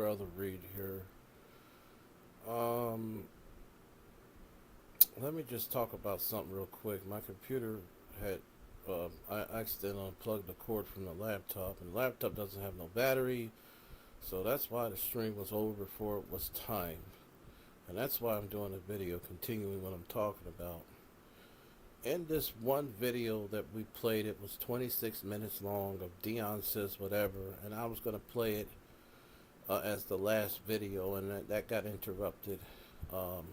further read here. Um, Let me just talk about something real quick. My computer had I accidentally unplugged the cord from the laptop, and the laptop doesn't have no battery, so that's why the stream was over before it was timed. And that's why I'm doing a video continuing what I'm talking about. In this one video that we played, it was 26 minutes long of Dion Says Whatever, and I was going to play it as the last video, and that got interrupted. Um,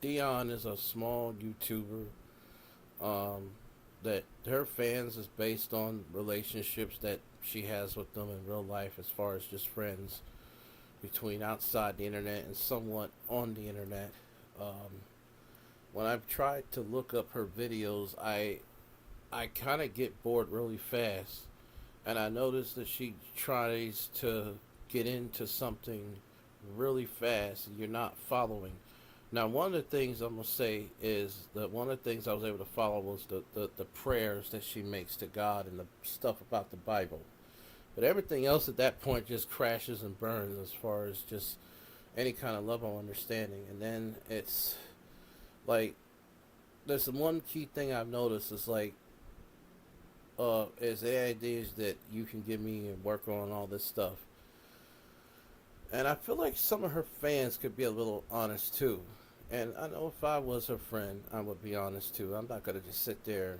Dion is a small YouTuber that her fans is based on relationships that she has with them in real life, as far as just friends between outside the internet and somewhat on the internet. When I've tried to look up her videos, I kind of get bored really fast, and I notice that she tries to get into something really fast and you're not following. Now, one of the things I'm going to say is that one of the things I was able to follow was the prayers that she makes to God and the stuff about the Bible. But everything else at that point just crashes and burns as far as just any kind of level of understanding. And then it's like, there's one key thing I've noticed is like, is the ideas that you can give me and work on all this stuff. And I feel like some of her fans could be a little honest too. And I know if I was her friend, I would be honest too. I'm not going to just sit there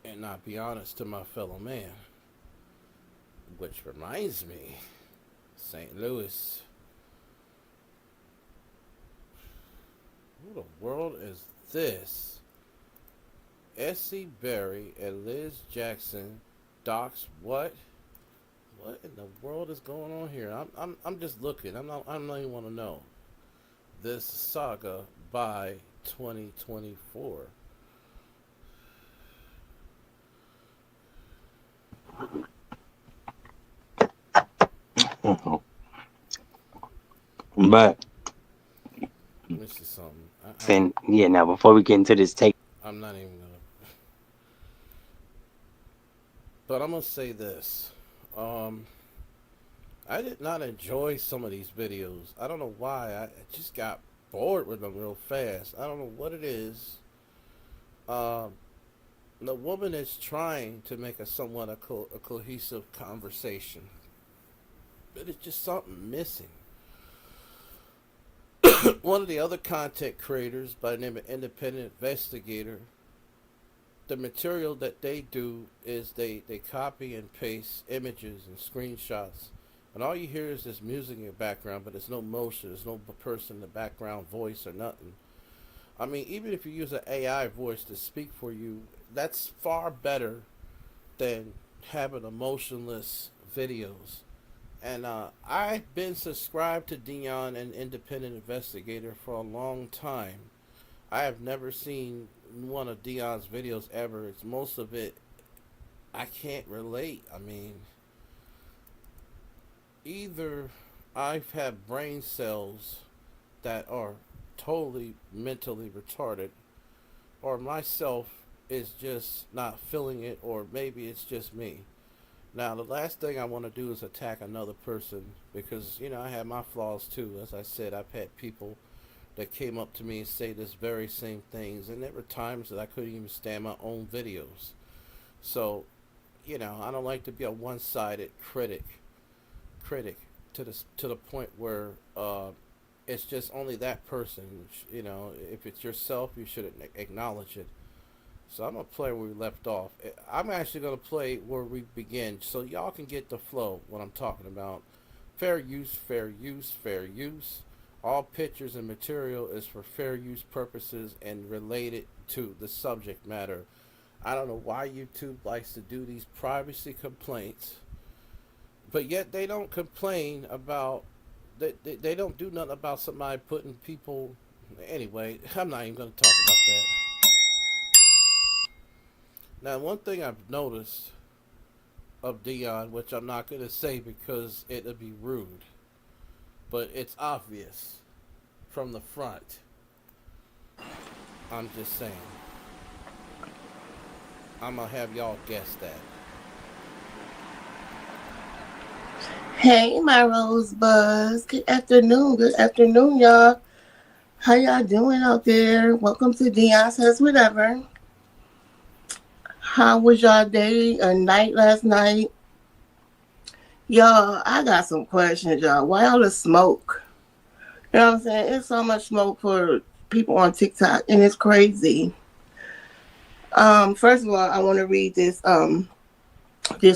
and not be honest to my fellow man. Which reminds me, St. Louis. Who the world is this? S.C. Berry and Liz Jackson docs what? What in the world is going on here? I'm just looking. I'm not even want to know. This saga by 2024. But Let me see something. then, yeah, now before we get into this take, I'm not even gonna. But I'm gonna say this. I did not enjoy some of these videos. I don't know why. I just got bored with them real fast. I don't know what it is. The woman is trying to make a somewhat a cohesive conversation, but it's just something missing. One of the other content creators by the name of Independent Investigator, the material that they do is they copy and paste images and screenshots, and all you hear is this music in the background, but there's no motion, there's no person in the background voice or nothing. I mean, even if you use an AI voice to speak for you, that's far better than having emotionless videos. And I've been subscribed to Dion and Independent Investigator for a long time. I have never seen one of Dion's videos ever. It's most of it I can't relate. I mean, either I've had brain cells that are totally mentally retarded, or myself is just not feeling it, or maybe it's just me. Now, the last thing I want to do is attack another person because, you know, I have my flaws too. As I said, I've had people that came up to me and say this very same things, and there were times that I couldn't even stand my own videos. So, you know, I don't like to be a one-sided critic to the point where it's just only that person. You know, if it's yourself, you should acknowledge it. So I'm going to play where we left off. I'm actually going to play where we begin so y'all can get the flow, what I'm talking about. Fair use, fair use, fair use. All pictures and material is for fair use purposes and related to the subject matter. I don't know why YouTube likes to do these privacy complaints, but yet they don't complain about, they don't do nothing about somebody putting people, anyway, I'm not even going to talk about that. Now, one thing I've noticed of Dion, which I'm not going to say because it would be rude, but it's obvious from the front. I'm just saying. I'm going to have y'all guess that. Hey, my rosebuds. Good afternoon. Good afternoon, y'all. How y'all doing out there? Welcome to Dion Says Whatever. How was y'all day or night last night? Y'all, I got some questions, y'all. Why all the smoke? You know what I'm saying? It's so much smoke for people on TikTok, and it's crazy. First of all, I want to read this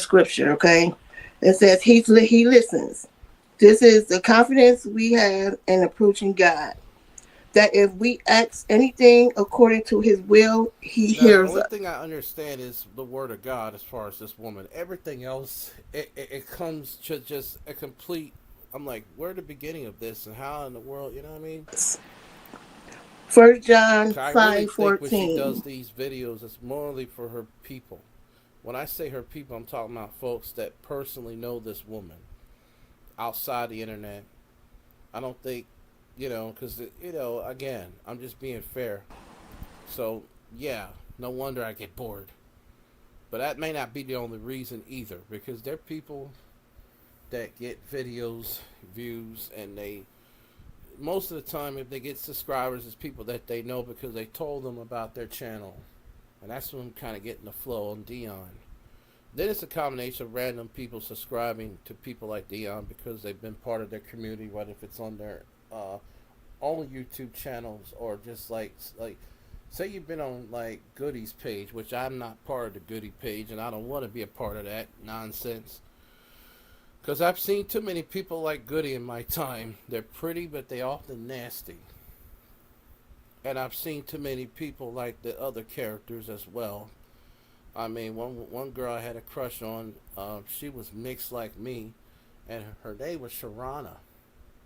scripture, okay? It says he listens. This is the confidence we have in approaching God. That if we ask anything according to his will, he Now, the hears only us. thing I understand is the word of God as far as this woman. Everything else, it comes to just a complete. I'm like, where the beginning of this and how in the world, you know what I mean? First John 'Cause I really five think when she does fourteen. these videos, it's morally for her people. When I say her people, I'm talking about folks that personally know this woman outside the internet. I don't think, because, again, I'm just being fair. So, yeah, no wonder I get bored. But that may not be the only reason either, because there are people that get videos, views, and they most of the time, if they get subscribers, it's people that they know because they told them about their channel, and that's when I'm kind of getting the flow on Dion. Then it's a combination of random people subscribing to people like Dion because they've been part of their community, whether if it's on their own YouTube channels or just like say you've been on like Goody's page, which I'm not part of the Goody page, and I don't want to be a part of that nonsense. Because I've seen too many people like Goody in my time. They're pretty, but they often nasty. And I've seen too many people like the other characters as well. I mean, one girl I had a crush on, she was mixed like me, and her name was Sharana.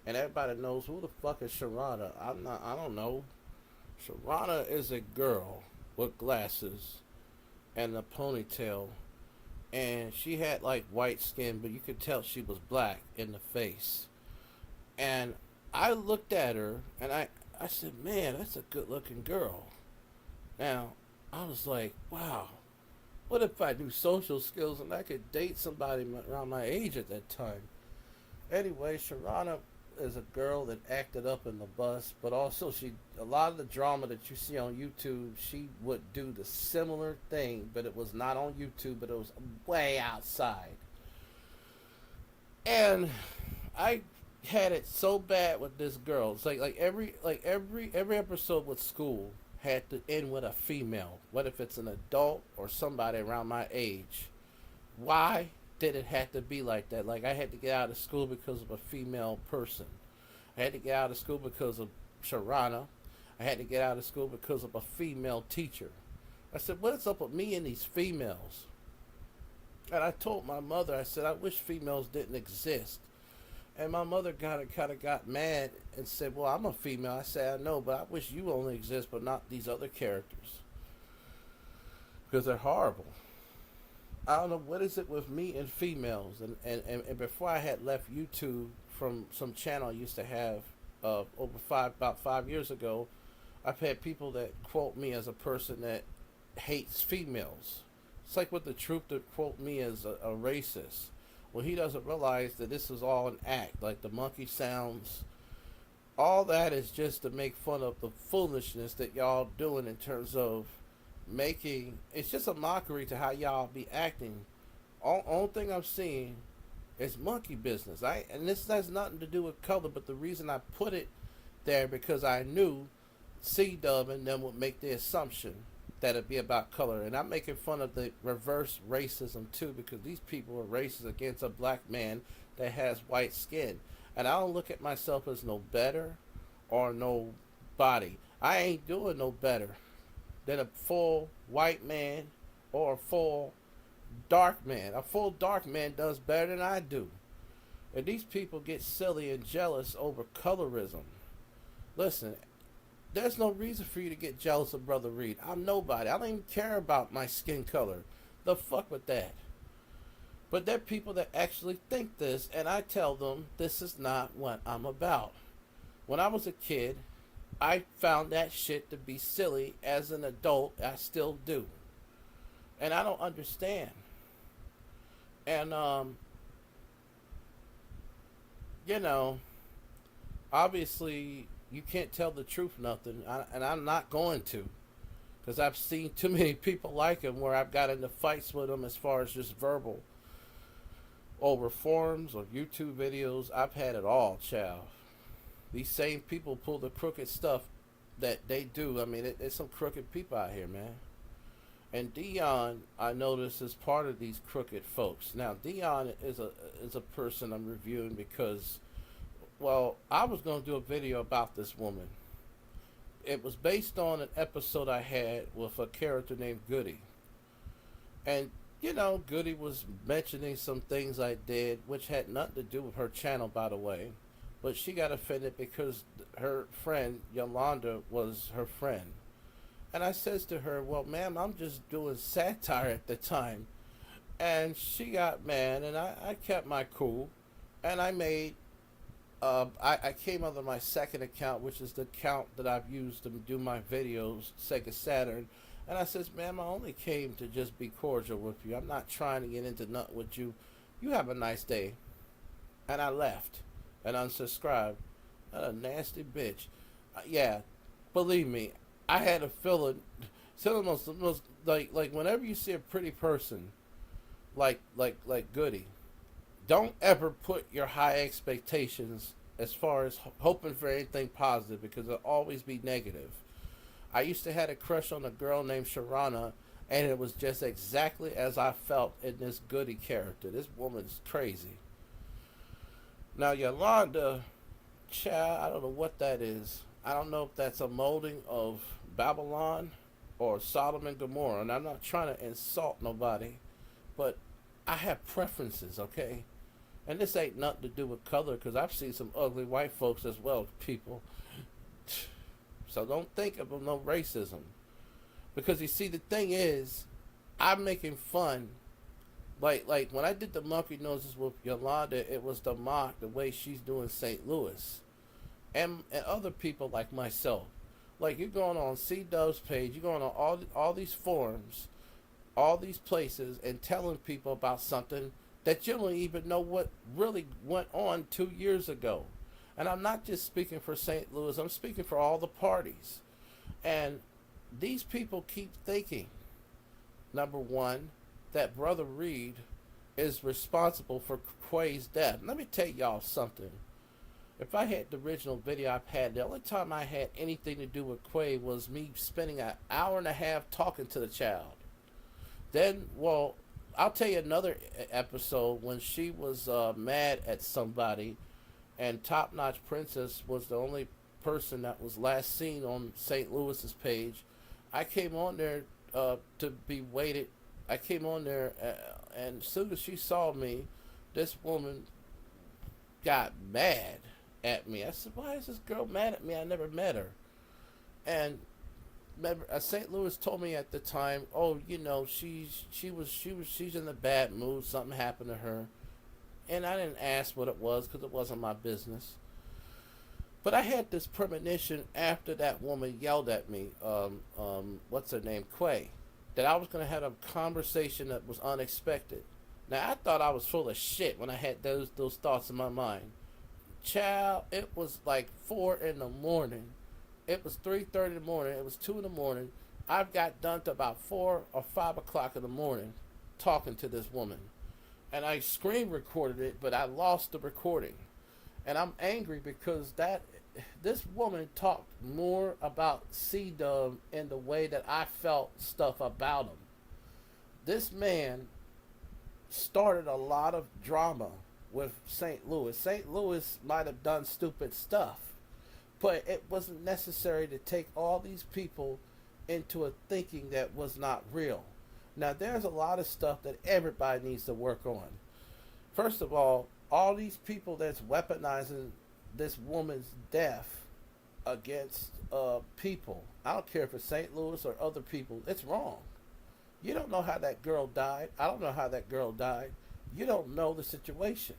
And everybody knows who the fuck is Sharana. I'm not. I don't know. Sharana is a girl with glasses and a ponytail, and she had like white skin, but you could tell she was black in the face. And I looked at her and I said, man, that's a good looking girl. Now, I was like, wow, what if I knew social skills and I could date somebody around my age at that time? Anyway, Sharana is a girl that acted up in the bus, but also a lot of the drama that you see on YouTube, she would do the similar thing, but it was not on YouTube, but it was way outside. And I had it so bad with this girl. It's like every episode with school had to end with a female, what if it's an adult or somebody around my age. Why did it have to be like that? Like I had to get out of school because of a female person. I had to get out of school because of Sharana. I had to get out of school because of a female teacher. I said, what's up with me and these females? And I told my mother, I said, I wish females didn't exist. And my mother kind of got mad and said, well, I'm a female. I said, I know, but I wish you only exist, but not these other characters. Because they're horrible. I don't know what is it with me and females. And before I had left YouTube from some channel I used to have about 5 years ago, I've had people that quote me as a person that hates females. It's like with the troop that quote me as a racist. Well, he doesn't realize that this is all an act. Like the monkey sounds, all that is just to make fun of the foolishness that y'all doing in terms of making. It's just a mockery to how y'all be acting. Only thing I'm seeing is monkey business. And this has nothing to do with color, but the reason I put it there because I knew C Dub and them would make the assumption that it'd be about color. And I'm making fun of the reverse racism too because these people are racist against a black man that has white skin. And I don't look at myself as no better or no body. I ain't doing no better than a full white man or a full dark man. A full dark man does better than I do. And these people get silly and jealous over colorism. Listen, there's no reason for you to get jealous of Brother Reed. I'm nobody. I don't even care about my skin color. The fuck with that. But there are people that actually think this, and I tell them this is not what I'm about. When I was a kid, I found that shit to be silly. As an adult, I still do. And I don't understand. And you know, obviously you can't tell the truth nothing, and I'm not going to, because I've seen too many people like him where I've got into fights with them as far as just verbal over forums or YouTube videos. I've had it all, child. These same people pull the crooked stuff that they do. I mean, it's some crooked people out here, man. And Dion, I notice, is part of these crooked folks. Now, Dion is a person I'm reviewing because, well, I was going to do a video about this woman. It was based on an episode I had with a character named Goody. And, you know, Goody was mentioning some things I did, which had nothing to do with her channel, by the way. But she got offended because her friend, Yolanda, was her friend. And I says to her, well, ma'am, I'm just doing satire at the time. And she got mad, and I kept my cool. And I made, I came under my second account, which is the account that I've used to do my videos, Sega Saturn. And I says, ma'am, I only came to just be cordial with you. I'm not trying to get into nothing with you. You have a nice day. And I left and unsubscribed. What a nasty bitch. Yeah, believe me, I had a feeling. Some of the most like whenever you see a pretty person, like Goody, don't ever put your high expectations as far as hoping for anything positive, because it'll always be negative. I used to have a crush on a girl named Sharana, and it was just exactly as I felt in this Goody character. This woman's crazy. Now, Yolanda, child, I don't know what that is. I don't know if that's a molding of Babylon or Sodom and Gomorrah. And I'm not trying to insult nobody, but I have preferences, okay? And this ain't nothing to do with color, because I've seen some ugly white folks as well, people. So don't think of no racism. Because you see, the thing is, I'm making fun. Like when I did the monkey noses with Yolanda, it was to mock the way she's doing St. Louis. And other people like myself. Like, you're going on C-Dub's page, you're going on all these forums, all these places, and telling people about something that you don't even know what really went on 2 years ago. And I'm not just speaking for St. Louis, I'm speaking for all the parties. And these people keep thinking, number one, that Brother Reed is responsible for Quay's death. Let me tell y'all something. If I had the original video I've had, the only time I had anything to do with Quay was me spending an hour and a half talking to the child. Then, well, I'll tell you another episode when she was mad at somebody, and Top Notch Princess was the only person that was last seen on St. Louis's page. I came on there to be waited. I came on there, and as soon as she saw me, this woman got mad at me. I said, why is this girl mad at me? I never met her. And remember, St. Louis told me at the time, oh, you know, she's in a bad mood. Something happened to her. And I didn't ask what it was, because it wasn't my business. But I had this premonition after that woman yelled at me, what's her name, Quay, that I was going to have a conversation that was unexpected. Now, I thought I was full of shit when I had those thoughts in my mind. Child, it was like 4 in the morning. It was 3:30 in the morning. It was 2 in the morning. I've got done to about 4 or 5 o'clock in the morning talking to this woman. And I screen recorded it, but I lost the recording. And I'm angry because this woman talked more about C-Dub in the way that I felt stuff about him. This man started a lot of drama with St. Louis. St. Louis might have done stupid stuff, but it wasn't necessary to take all these people into a thinking that was not real. Now, there's a lot of stuff that everybody needs to work on. First of all these people that's weaponizing this woman's death against people, I don't care if it's St. Louis or other people, it's wrong. You don't know how that girl died. I don't know how that girl died. You don't know the situation.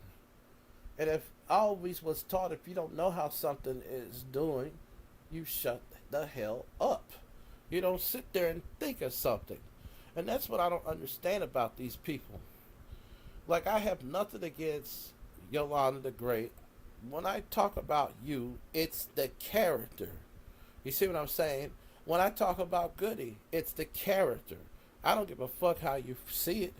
And if I always was taught, if you don't know how something is doing, you shut the hell up. You don't sit there and think of something. And that's what I don't understand about these people. Like, I have nothing against Yolanda the Great. when I talk about you, it's the character. You see what I'm saying? When I talk about Goody, it's the character. I don't give a fuck how you see it.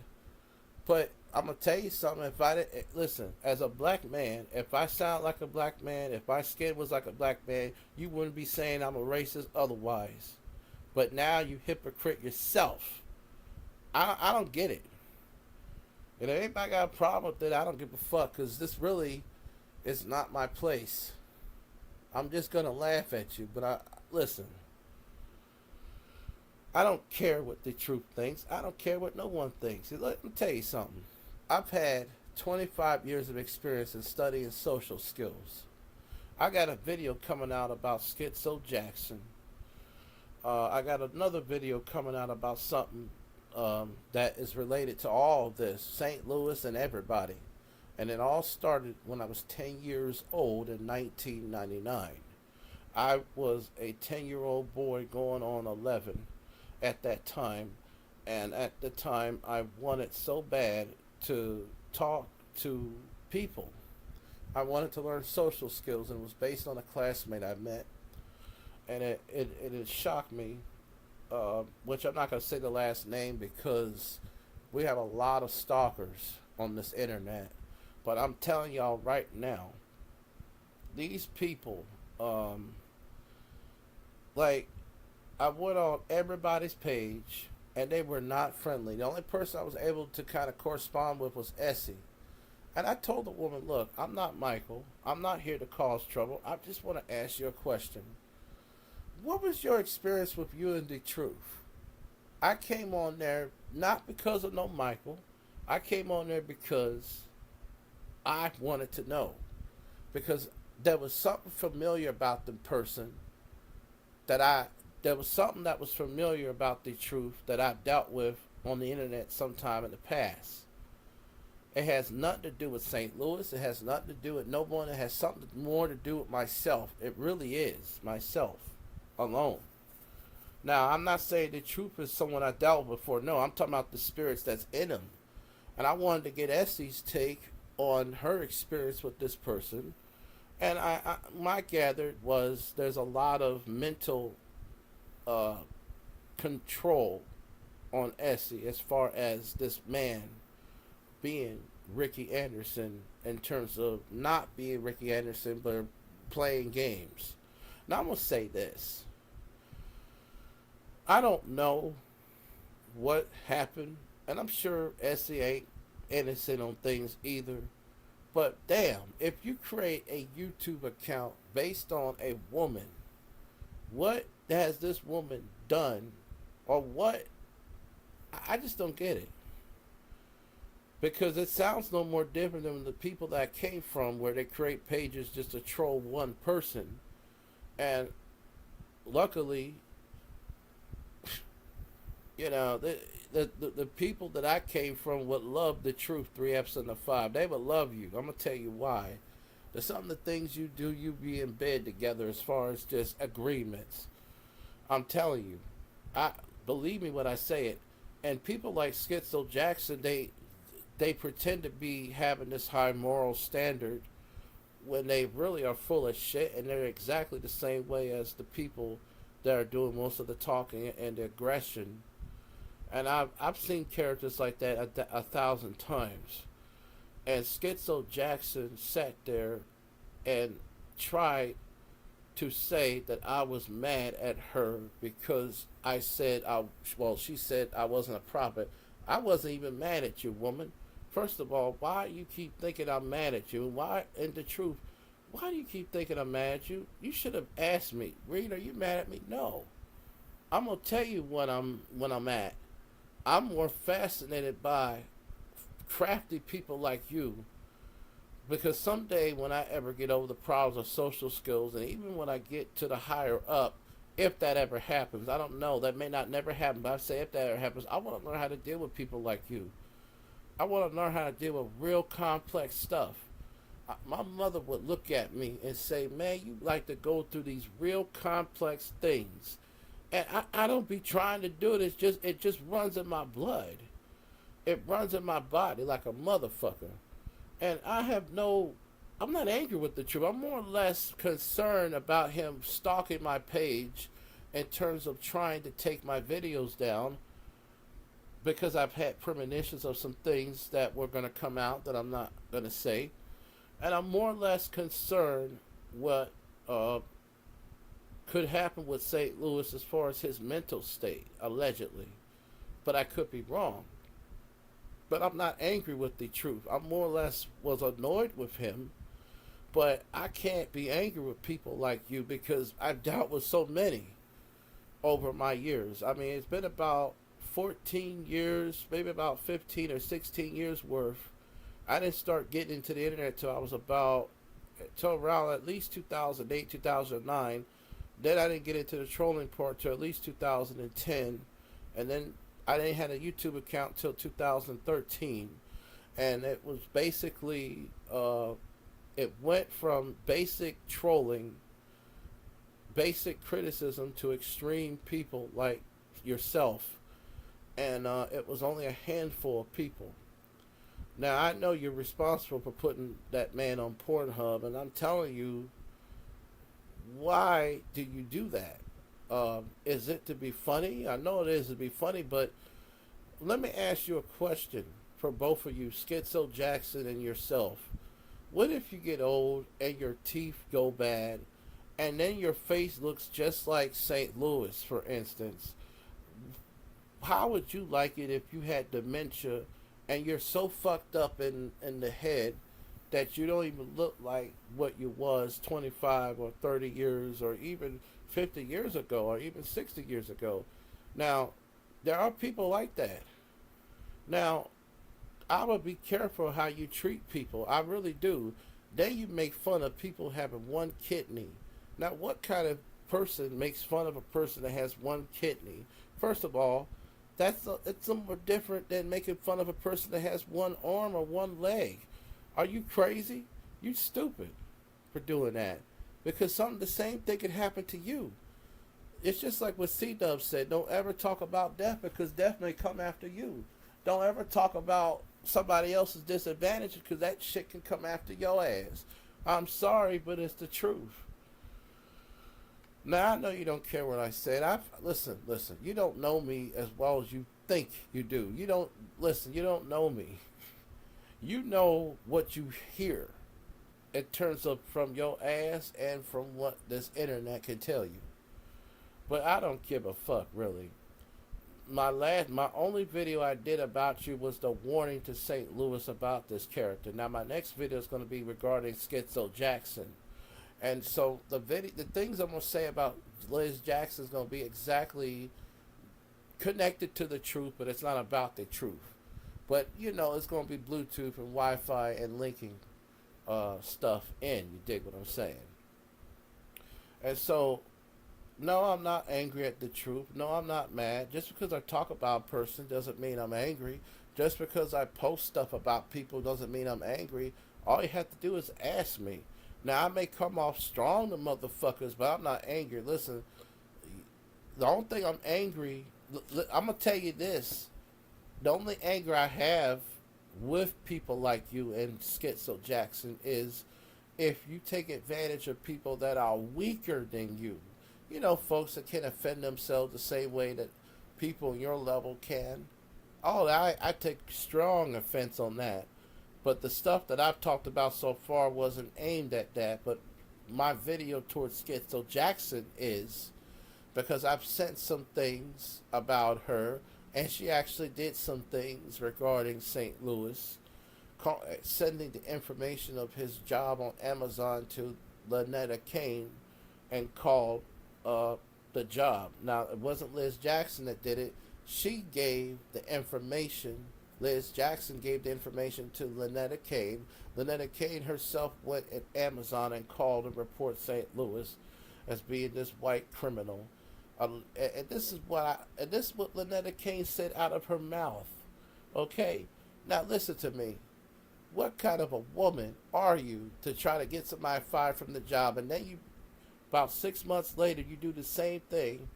But I'm gonna tell you something. If I listen, as a black man, if I sound like a black man, if my skin was like a black man, you wouldn't be saying I'm a racist otherwise. But now you hypocrite yourself. I don't get it. And if anybody got a problem with it, I don't give a fuck, because this really is not my place. I'm just gonna laugh at you, but listen. I don't care what the truth thinks. I don't care what no one thinks. Let me tell you something. I've had 25 years of experience in studying social skills. I got a video coming out about Schizo Jackson. I got another video coming out about something that is related to all of this, St. Louis and everybody. And it all started when I was 10 years old in 1999. I was a 10-year-old boy going on 11 at that time. And at the time, I wanted so bad to talk to people. I wanted to learn social skills, and it was based on a classmate I met. And it shocked me, which I'm not going to say the last name because we have a lot of stalkers on this internet. But I'm telling y'all right now, these people, like, I went on everybody's page, and they were not friendly. The only person I was able to kind of correspond with was Essie. And I told the woman, look, I'm not Michael. I'm not here to cause trouble. I just want to ask you a question. What was your experience with you and the truth? I came on there not because of no Michael. I came on there because I wanted to know. Because there was something familiar about the person there was something that was familiar about the truth that I dealt with on the internet sometime in the past. It has nothing to do with St. Louis. It has nothing to do with no one. It has something more to do with myself. It really is myself alone. Now, I'm not saying the truth is someone I dealt with before. No, I'm talking about the spirits that's in them. And I wanted to get Essie's take on her experience with this person. And my gathered was there's a lot of mental control on Essie as far as this man being Ricky Anderson in terms of not being Ricky Anderson but playing games. Now I'm going to say this. I don't know what happened, and I'm sure Essie ain't innocent on things either. But damn, if you create a YouTube account based on a woman, what has this woman done? Or what? I just don't get it. Because it sounds no more different than the people that I came from, where they create pages just to troll one person. And luckily, you know, the people that I came from would love the truth 3 episodes of 5. They would love you. I'm going to tell you why. There's some of the things you do, you be in bed together as far as just agreements. I'm telling you. Believe me when I say it. And people like Schizo Jackson, they pretend to be having this high moral standard when they really are full of shit, and they're exactly the same way as the people that are doing most of the talking and the aggression. And I've seen characters like that 1,000 times. And Schizo Jackson sat there and tried to say that I was mad at her because I said she said I wasn't a prophet. I wasn't even mad at you, woman. First of all, why you keep thinking I'm mad at you? Why, in the truth, why do you keep thinking I'm mad at you? You should have asked me, Reed, are you mad at me? No. I'm gonna tell you when I'm at. I'm more fascinated by crafty people like you, because someday when I ever get over the problems of social skills, and even when I get to the higher up, if that ever happens, I don't know, that may not never happen, but I say if that ever happens, I want to learn how to deal with people like you. I want to learn how to deal with real complex stuff. My mother would look at me and say, man, you like to go through these real complex things. And I don't be trying to do it. It just runs in my blood. It runs in my body like a motherfucker. And I I'm not angry with the truth. I'm more or less concerned about him stalking my page in terms of trying to take my videos down because I've had premonitions of some things that were going to come out that I'm not going to say. And I'm more or less concerned what could happen with St. Louis as far as his mental state, allegedly. But I could be wrong. But I'm not angry with the truth. I more or less was annoyed with him. But I can't be angry with people like you because I've dealt with so many over my years. I mean, it's been about 14 years, maybe about 15 or 16 years worth. I didn't start getting into the internet till I was till around at least 2008, 2009. Then I didn't get into the trolling part till at least 2010. And then I didn't have a YouTube account till 2013. And it was basically, it went from basic trolling, basic criticism to extreme people like yourself. And it was only a handful of people. Now, I know you're responsible for putting that man on Pornhub, and I'm telling you, why do you do that? Is it to be funny? I know it is to be funny, but let me ask you a question for both of you, Schizo Jackson and yourself. What if you get old and your teeth go bad, and then your face looks just like St. Louis, for instance? How would you like it if you had dementia and you're so fucked up in the head that you don't even look like what you was 25 or 30 years or even 50 years ago or even 60 years ago? Now, there are people like that. Now, I would be careful how you treat people. I really do. Then you make fun of people having one kidney. Now, what kind of person makes fun of a person that has one kidney? First of all, it's somewhat different than making fun of a person that has one arm or one leg. Are you crazy? You stupid for doing that. Because the same thing could happen to you. It's just like what C-Dub said. Don't ever talk about death because death may come after you. Don't ever talk about somebody else's disadvantage because that shit can come after your ass. I'm sorry, but it's the truth. Now, I know you don't care what I said. Listen. You don't know me as well as you think you do. You don't know me. You know what you hear in terms of from your ass and from what this internet can tell you. But I don't give a fuck, really. My only video I did about you was the warning to St. Louis about this character. Now, my next video is going to be regarding Schizo Jackson. And so the things I'm going to say about Liz Jackson is going to be exactly connected to the truth, but it's not about the truth. But, it's going to be Bluetooth and Wi-Fi and linking stuff in. You dig what I'm saying? And so, no, I'm not angry at the truth. No, I'm not mad. Just because I talk about a person doesn't mean I'm angry. Just because I post stuff about people doesn't mean I'm angry. All you have to do is ask me. Now, I may come off strong to motherfuckers, but I'm not angry. Listen, the only thing I'm angry, I'm going to tell you this. The only anger I have with people like you and Schizo Jackson is if you take advantage of people that are weaker than you. Folks that can offend themselves the same way that people in your level can. I take strong offense on that. But the stuff that I've talked about so far wasn't aimed at that. But my video towards Schizo Jackson is because I've sent some things about her. And she actually did some things regarding St. Louis. Sending the information of his job on Amazon to Lynetta Kane and called the job. Now, it wasn't Liz Jackson that did it. She gave the information. Liz Jackson gave the information to Lynetta Kane. Lynetta Kane herself went at Amazon and called and reported St. Louis as being this white criminal. And this is what Lynetta Kane said out of her mouth. Okay, now listen to me. What kind of a woman are you to try to get somebody fired from the job, and then about 6 months later, you do the same thing?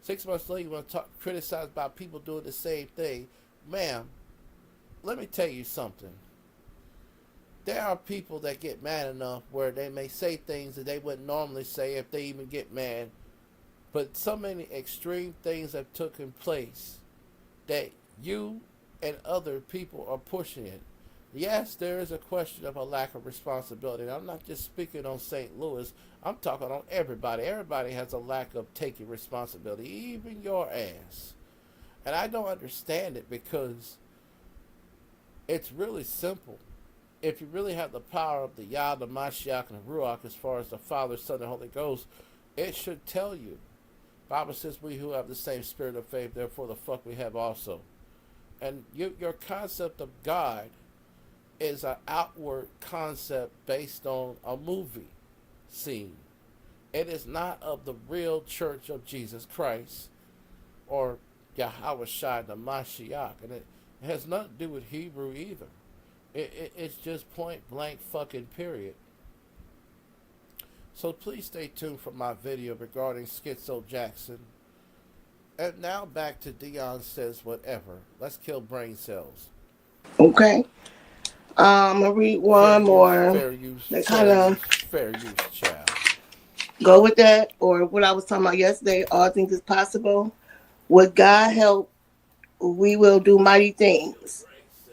6 months later, you want to criticize about people doing the same thing, ma'am? Let me tell you something. there are people that get mad enough where they may say things that they wouldn't normally say if they even get mad. But so many extreme things have taken place that you and other people are pushing it. Yes, there is a question of a lack of responsibility. And I'm not just speaking on St. Louis. I'm talking on everybody. Everybody has a lack of taking responsibility, even your ass. And I don't understand it because it's really simple. If you really have the power of the Yah, the Mashiach, and the Ruach, as far as the Father, Son, and Holy Ghost, it should tell you. Bible says we who have the same spirit of faith, therefore the fuck we have also. And your concept of God is an outward concept based on a movie scene. It is not of the real church of Jesus Christ or Yahweh Shai, the Mashiach. And it has nothing to do with Hebrew either. It's just point blank fucking period. So please stay tuned for my video regarding Schizo Jackson. And now back to Dion Says Whatever. Let's kill brain cells. Okay. I'm gonna read one more. Fair use, that kind of fair use, child. Go with that, or what I was talking about yesterday. All things is possible. With God help, we will do mighty things.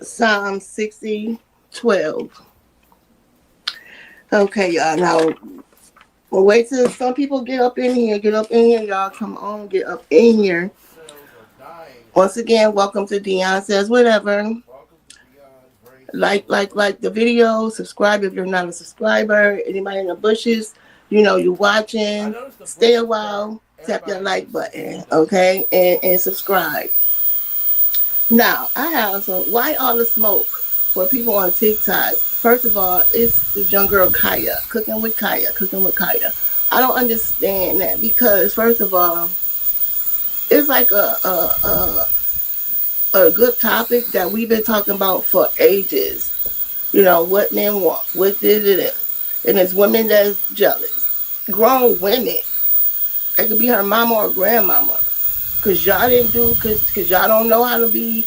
Psalm 60:12. Okay, y'all. Now we'll wait till some people get up in here. Get up in here, y'all. Come on, get up in here. Once again, welcome to Dion Says Whatever. Like the video. Subscribe if you're not a subscriber. Anybody in the bushes, you're watching. Stay a while. Tap that like button, okay, and subscribe. Now, I have some. Why all the smoke for people on TikTok? First of all, it's the young girl Kaya, cooking with Kaya. I don't understand that because, first of all, it's like a good topic that we've been talking about for ages. What men want, what it is, and it's women that's jealous, grown women. It could be her mama or grandmama. Because y'all didn't do, because y'all don't know how to be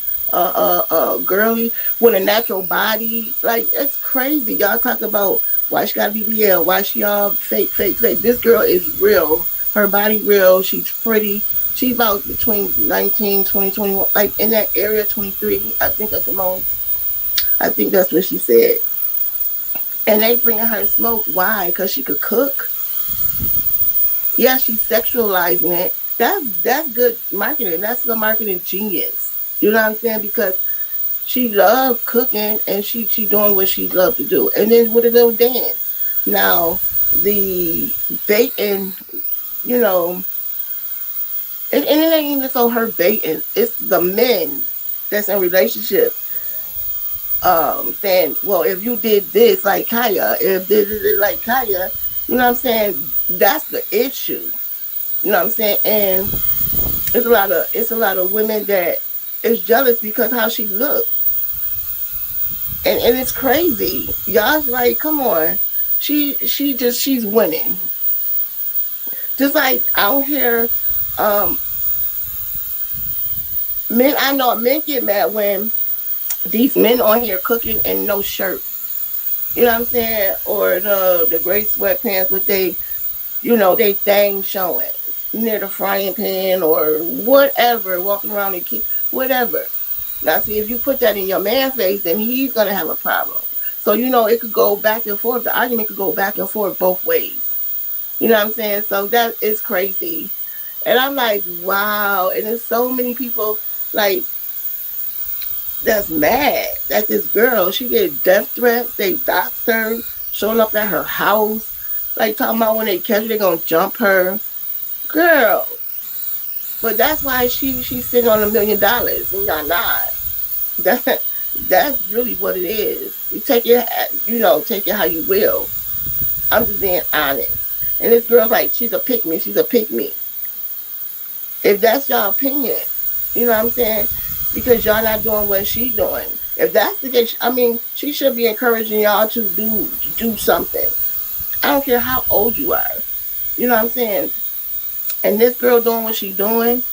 girly with a natural body. Like, it's crazy. Y'all talk about why she got to be BL, why she all fake. This girl is real. Her body real. She's pretty. She's about between 19, 20, 21, like in that area, 23, I think at the most. I think that's what she said. And they bringing her smoke. Why? Because she could cook. Yeah, she's sexualizing it. That's good marketing. That's the marketing genius. You know what I'm saying? Because she loves cooking and she doing what she loves to do. And then with a little dance. Now, the baiting, and it ain't even so her baiting. It's the men that's in relationship saying, well, if you did this like Kaya, if this is like Kaya, you know what I'm saying? That's the issue. You know what I'm saying? And it's a lot of women that is jealous because how she looks. And it's crazy. Y'all's like, come on. She's winning. Just like out here, men get mad when these men on here cooking and no shirt. You know what I'm saying? Or the gray sweatpants with they thing showing near the frying pan or whatever, walking around the kitchen, whatever. Now, see, if you put that in your man's face, then he's going to have a problem. So, it could go back and forth. The argument could go back and forth both ways. You know what I'm saying? So that is crazy. And I'm like, wow. And there's so many people, like, that's mad at this girl. She get death threats. They doxed her, showing up at her house. Like, talking about when they catch her, they're going to jump her. Girl. But that's why she's sitting on $1 million and y'all not. That's really what it is. You take it, take it how you will. I'm just being honest. And this girl's like, she's a pick me. If that's your opinion, you know what I'm saying? Because y'all not doing what she's doing. If that's the case, I mean, she should be encouraging y'all to do something. I don't care how old you are. You know what I'm saying? And this girl doing what she's doing,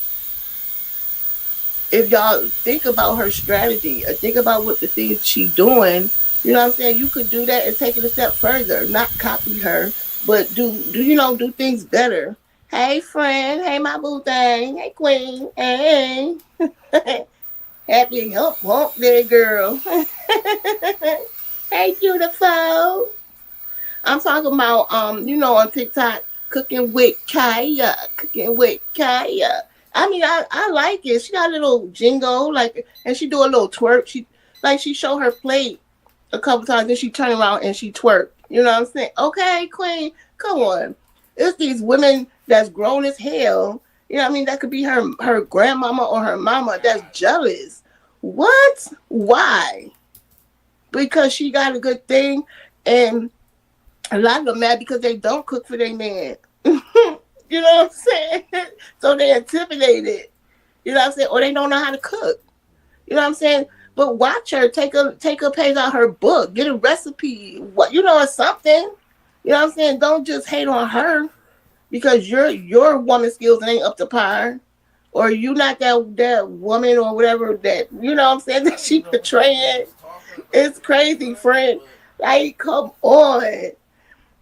if y'all think about her strategy or think about what the things she's doing, You know what I'm saying? You could do that and take it a step further, not copy her, but do things better. Hey friend, hey my boo thing, hey queen, hey, happy hump there, girl. Hey beautiful. I'm talking about on TikTok, cooking with Kaya. I mean, I like it. She got a little jingle, like, and she do a little twerk. She show her plate a couple times, then she turn around and she twerk. You know what I'm saying? Okay, queen, come on. It's these women that's grown as hell. You know what I mean? That could be her grandmama or her mama that's jealous. What? Why? Because she got a good thing, and a lot of them mad because they don't cook for their man. You know what I'm saying? So they intimidated. You know what I'm saying? Or they don't know how to cook. You know what I'm saying? But watch her, take a page out her book, get a recipe, or something. You know what I'm saying? Don't just hate on her because your woman skills ain't up to par. Or you not that woman or whatever that what I'm saying that she portraying. It's crazy, friend. Like, come on.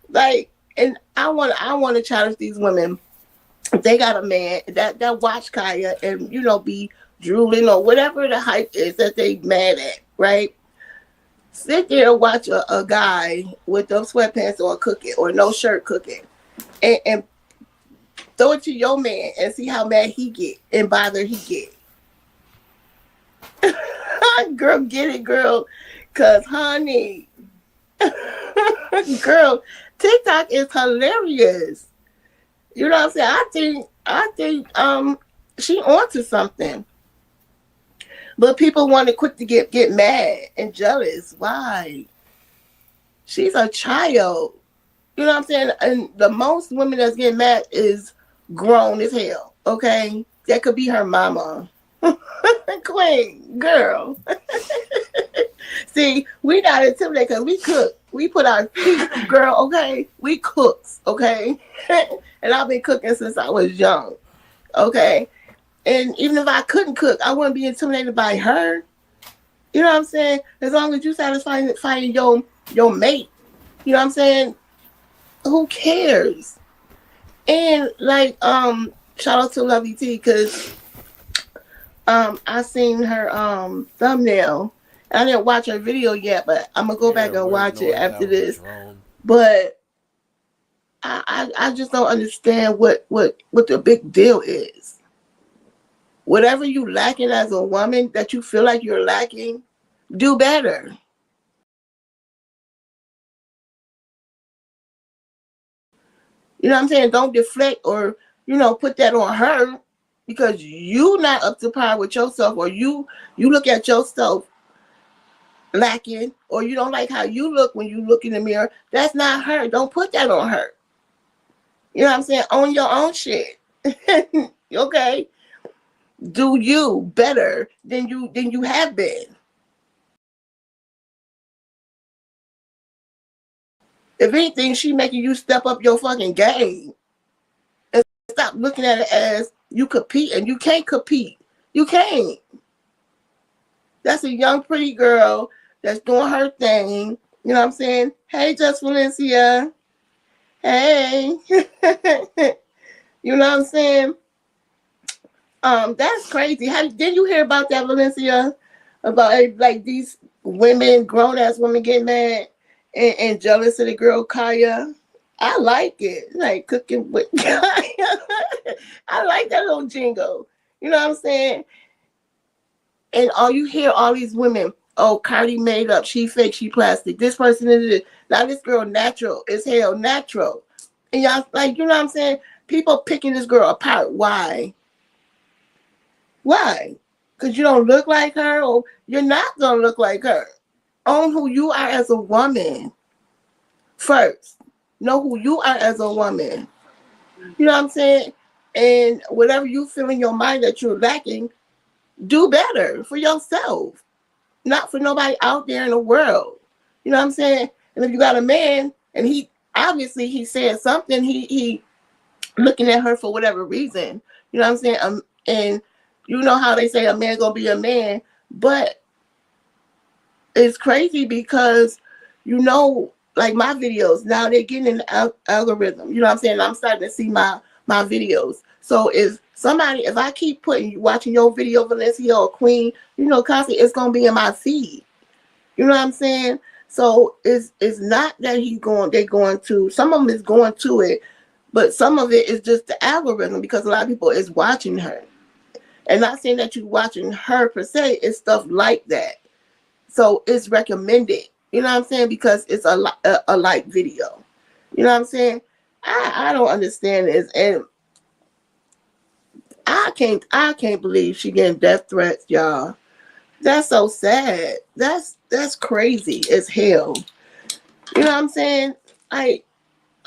Like, and I want to challenge these women. If they got a man that watch Kaya and be drooling or whatever the hype is that they mad at, right? Sit there and watch a guy with those sweatpants on cooking or no shirt cooking, and throw it to your man and see how mad he get and bothered he get. Girl, get it, girl, cause honey, girl, TikTok is hilarious. You know what I'm saying? I think she onto something. But people want to quick to get mad and jealous. Why? She's a child. You know what I'm saying? And the most women that's getting mad is grown as hell. Okay? That could be her mama. Queen, girl. See, we not intimidated because we cook. We put our feet, girl, okay? We cooks, okay? And I've been cooking since I was young, okay? And even if I couldn't cook, I wouldn't be intimidated by her. You know what I'm saying? As long as you satisfying your mate, you know what I'm saying? Who cares? And like, shout out to Lovey T because I seen her thumbnail. I didn't watch her video yet, but I'm gonna go back and watch it after this. But I just don't understand what the big deal is. Whatever you lacking as a woman that you feel like you're lacking, do better. You know what I'm saying? Don't deflect or put that on her because you not up to par with yourself, or you look at yourself lacking, or you don't like how you look when you look in the mirror. That's not her. Don't put that on her. You know what I'm saying? Own your own shit. Okay? Do you better than you have been. If anything, she making you step up your fucking game and stop looking at it as you compete, and you can't compete. You can't. That's a young, pretty girl that's doing her thing. You know what I'm saying? Hey, Just Valencia. Hey. You know what I'm saying? That's crazy. Did you hear about that, Valencia? About like these women, grown ass women, getting mad and jealous of the girl Kaya. I like it. Like cooking with Kaya. I like that little jingle. You know what I'm saying? And you hear all these women, oh, Cardi made up, she fake, she plastic. This person is it. Now this girl natural as hell, natural. And y'all like, you know what I'm saying? People picking this girl apart. Why? Why? Because you don't look like her, or you're not gonna look like her. Own who you are as a woman first. Know who you are as a woman. You know what I'm saying? And whatever you feel in your mind that you're lacking, do better for yourself, not for nobody out there in the world. You know what I'm saying? And if you got a man and he obviously he said something, he looking at her for whatever reason. You know what I'm saying? And you know how they say a man gonna be a man, but it's crazy because, like my videos now they're getting in the algorithm. You know what I'm saying? I'm starting to see my videos. So if I keep watching your video, Valencia or Queen, constantly, it's gonna be in my feed. You know what I'm saying? So it's not that they're going to, some of them is going to it, but some of it is just the algorithm because a lot of people is watching her. And not saying that you're watching her per se, it's stuff like that. So it's recommended. You know what I'm saying? Because it's a like video. You know what I'm saying? I don't understand this, and I can't believe she getting death threats, y'all. That's so sad. That's crazy as hell. You know what I'm saying? Like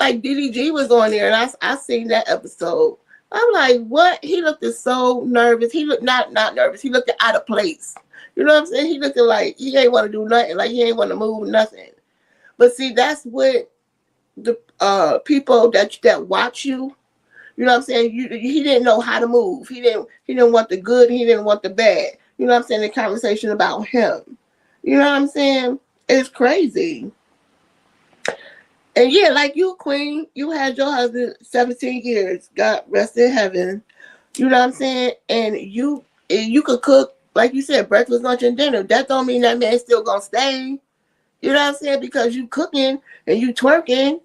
DDG was on there, and I seen that episode. I'm like, what? He looked so nervous. He looked not nervous. He looked out of place. You know what I'm saying? He looked like he ain't want to do nothing. Like he ain't want to move nothing. But see, that's what the people that watch you. You know what I'm saying? He didn't know how to move. He didn't want the good. He didn't want the bad. You know what I'm saying? The conversation about him. You know what I'm saying? It's crazy. And yeah, like you, Queen, you had your husband 17 years. God rest in heaven. You know what I'm saying? And you could cook, like you said, breakfast, lunch, and dinner. That don't mean that man's still gonna stay. You know what I'm saying? Because you cooking and you twerking.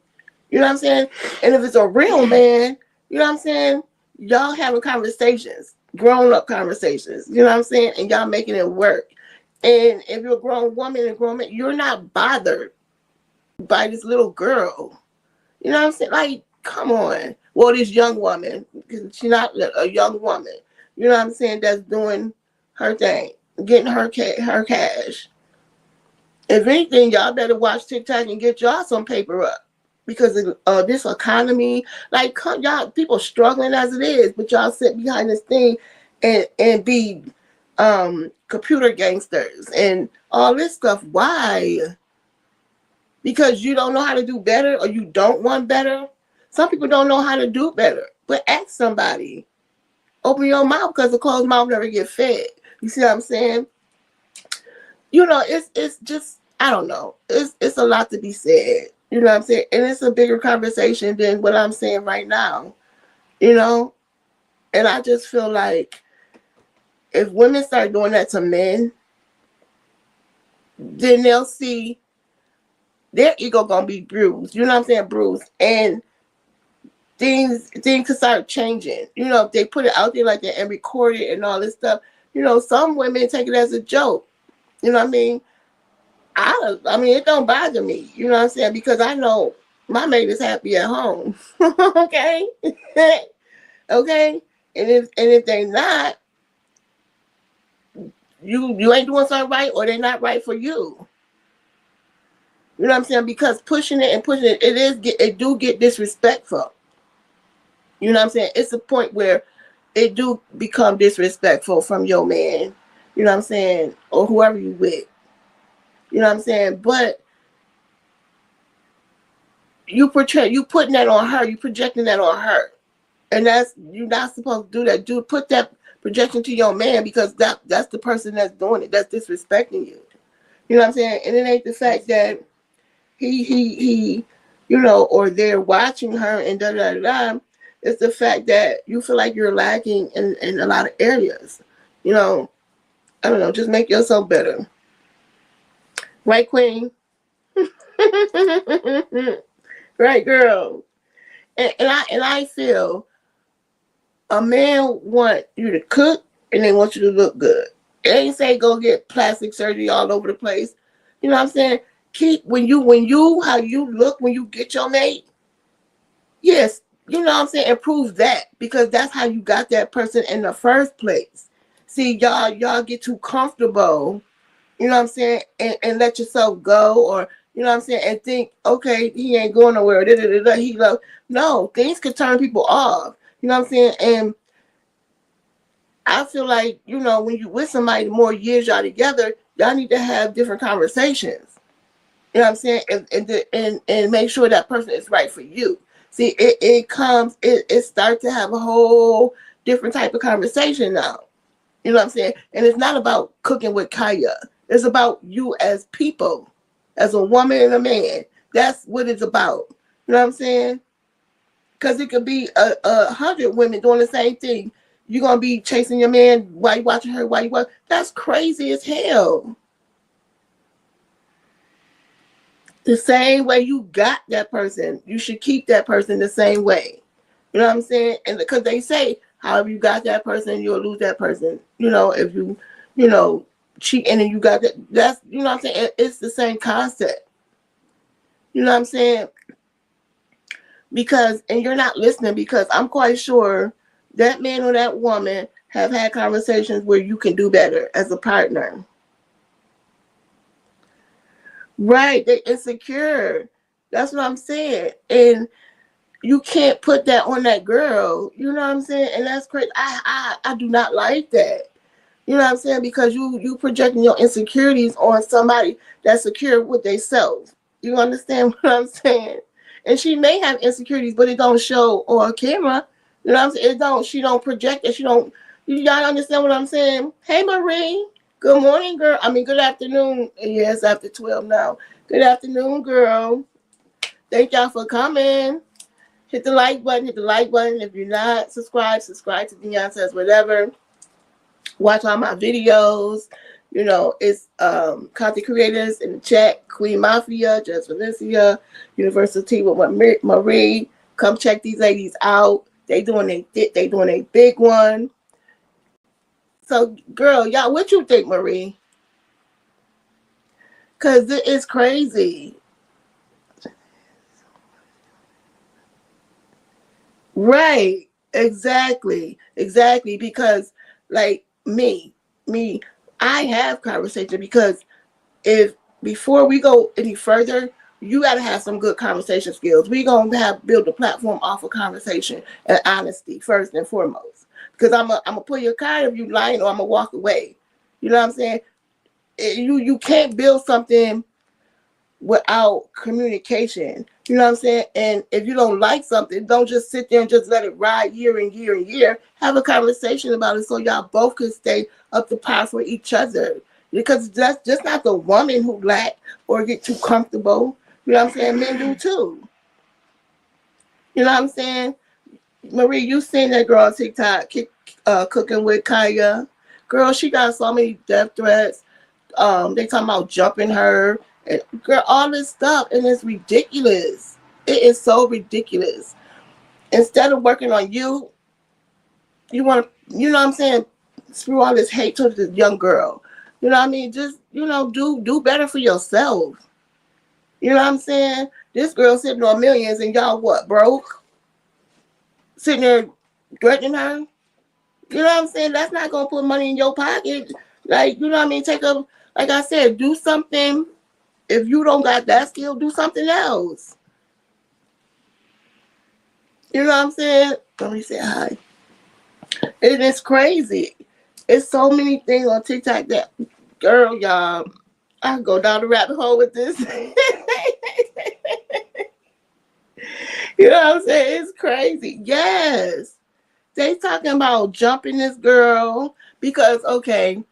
You know what I'm saying? And if it's a real man, you know what I'm saying? Y'all having conversations, grown up conversations. You know what I'm saying? And y'all making it work. And if you're a grown woman and grown man, you're not bothered by this little girl. You know what I'm saying? Like, come on. Well, this young woman, because she's not a young woman. You know what I'm saying? That's doing her thing, getting her cash. If anything, y'all better watch TikTok and get y'all some paper up. Because of this economy, like y'all, people struggling as it is, but y'all sit behind this thing and be computer gangsters and all this stuff. Why? Because you don't know how to do better, or you don't want better. Some people don't know how to do better, but ask somebody. Open your mouth, because the closed mouth never get fed. You see what I'm saying? It's just, I don't know. It's a lot to be said. You know what I'm saying? And it's a bigger conversation than what I'm saying right now. You know? And I just feel like if women start doing that to men, then they'll see their ego gonna be bruised. You know what I'm saying? Bruised. And things can start changing. If they put it out there like that and record it and all this stuff, some women take it as a joke. You know what I mean? I mean, it don't bother me. You know what I'm saying? Because I know my mate is happy at home. Okay? Okay? And if they not, you ain't doing something right, or they're not right for you. You know what I'm saying? Because pushing it, it do get disrespectful. You know what I'm saying? It's a point where it do become disrespectful from your man. You know what I'm saying? Or whoever you with. You know what I'm saying? But you putting that on her, you projecting that on her. And you're not supposed to do that. Put that projection to your man, because that's the person that's doing it, that's disrespecting you. You know what I'm saying? And it ain't the fact that he or they're watching her and da da da. It's the fact that you feel like you're lacking in a lot of areas. I don't know, just make yourself better. Right, Queen? Right, girl. And I feel a man want you to cook and they want you to look good. It ain't say go get plastic surgery all over the place. You know what I'm saying? Keep when you how you look when you get your mate. Yes, you know what I'm saying? Improve that, because that's how you got that person in the first place. See, y'all get too comfortable, you know what I'm saying, and let yourself go, or you know what I'm saying, and think, okay, he ain't going nowhere. He love. No, things could turn people off. You know what I'm saying? And I feel like, when you with somebody, the more years y'all together, y'all need to have different conversations. You know what I'm saying? And make sure that person is right for you. See, it starts to have a whole different type of conversation now. You know what I'm saying? And it's not about cooking with Kaya. It's about you as people, as a woman and a man. That's what it's about. You know what I'm saying? Because it could be 100 women doing the same thing. You're going to be chasing your man while you watching her, while you watch. That's crazy as hell. The same way you got that person, you should keep that person the same way. You know what I'm saying? And because they say, however you got that person, you'll lose that person. You know, if you, you know, cheat and then you got that, that's, you know what I'm saying? It's the same concept. You know what I'm saying? Because, and you're not listening, because I'm quite sure that man or that woman have had conversations where you can do better as a partner. Right, they insecure. That's what I'm saying. And you can't put that on that girl. You know what I'm saying? And that's crazy. I do not like that. You know what I'm saying? Because you projecting your insecurities on somebody that's secure with themselves. You understand what I'm saying? And she may have insecurities, but it don't show on camera. You know what I'm saying? It don't. She don't project it. She don't. Y'all understand what I'm saying? Hey, Marie. Good morning, girl. I mean, good afternoon. Yes, after 12 now. Good afternoon, girl. Thank y'all for coming. Hit the like button. Hit the like button. If you're not subscribed, subscribe to Dion Says Whatever. Watch all my videos. You know, it's content creators in the chat. Queen Mafia, Just Valencia, University with Marie. Come check these ladies out. They doing a big one. So, girl, y'all, what you think, Marie? Because it is crazy. Right. Exactly. Exactly. Because, like, me, I have conversation, because if before we go any further, you got to have some good conversation skills. We gonna have build a platform off of conversation and honesty first and foremost. Because I'm a pull your card if you lying, or I'm gonna walk away. You know what I'm saying? You can't build something without communication. You know what I'm saying? And if you don't like something, don't just sit there and just let it ride year and year and year. Have a conversation about it so y'all both can stay up to par for each other. Because that's just not the woman who lack or get too comfortable. You know what I'm saying? Men do too. You know what I'm saying? Marie, you seen that girl on TikTok cooking with Kaya? Girl, she got so many death threats. They talking about jumping her, and girl, all this stuff, and it's ridiculous. It is so ridiculous. Instead of working on you, you want to, you know what I'm saying, spew all this hate to this young girl. You know what I mean? Just, you know, do better for yourself. You know what I'm saying? This girl sitting on millions, and y'all what, broke? Sitting there threatening her? You know what I'm saying? That's not gonna put money in your pocket. Like, you know what I mean? Like I said, do something. If you don't got that skill, do something else. You know what I'm saying? Let me say hi. It is crazy. It's so many things on TikTok that, girl, y'all, I can go down the rabbit hole with this. You know what I'm saying? It's crazy. Yes. They talking about jumping this girl because, okay,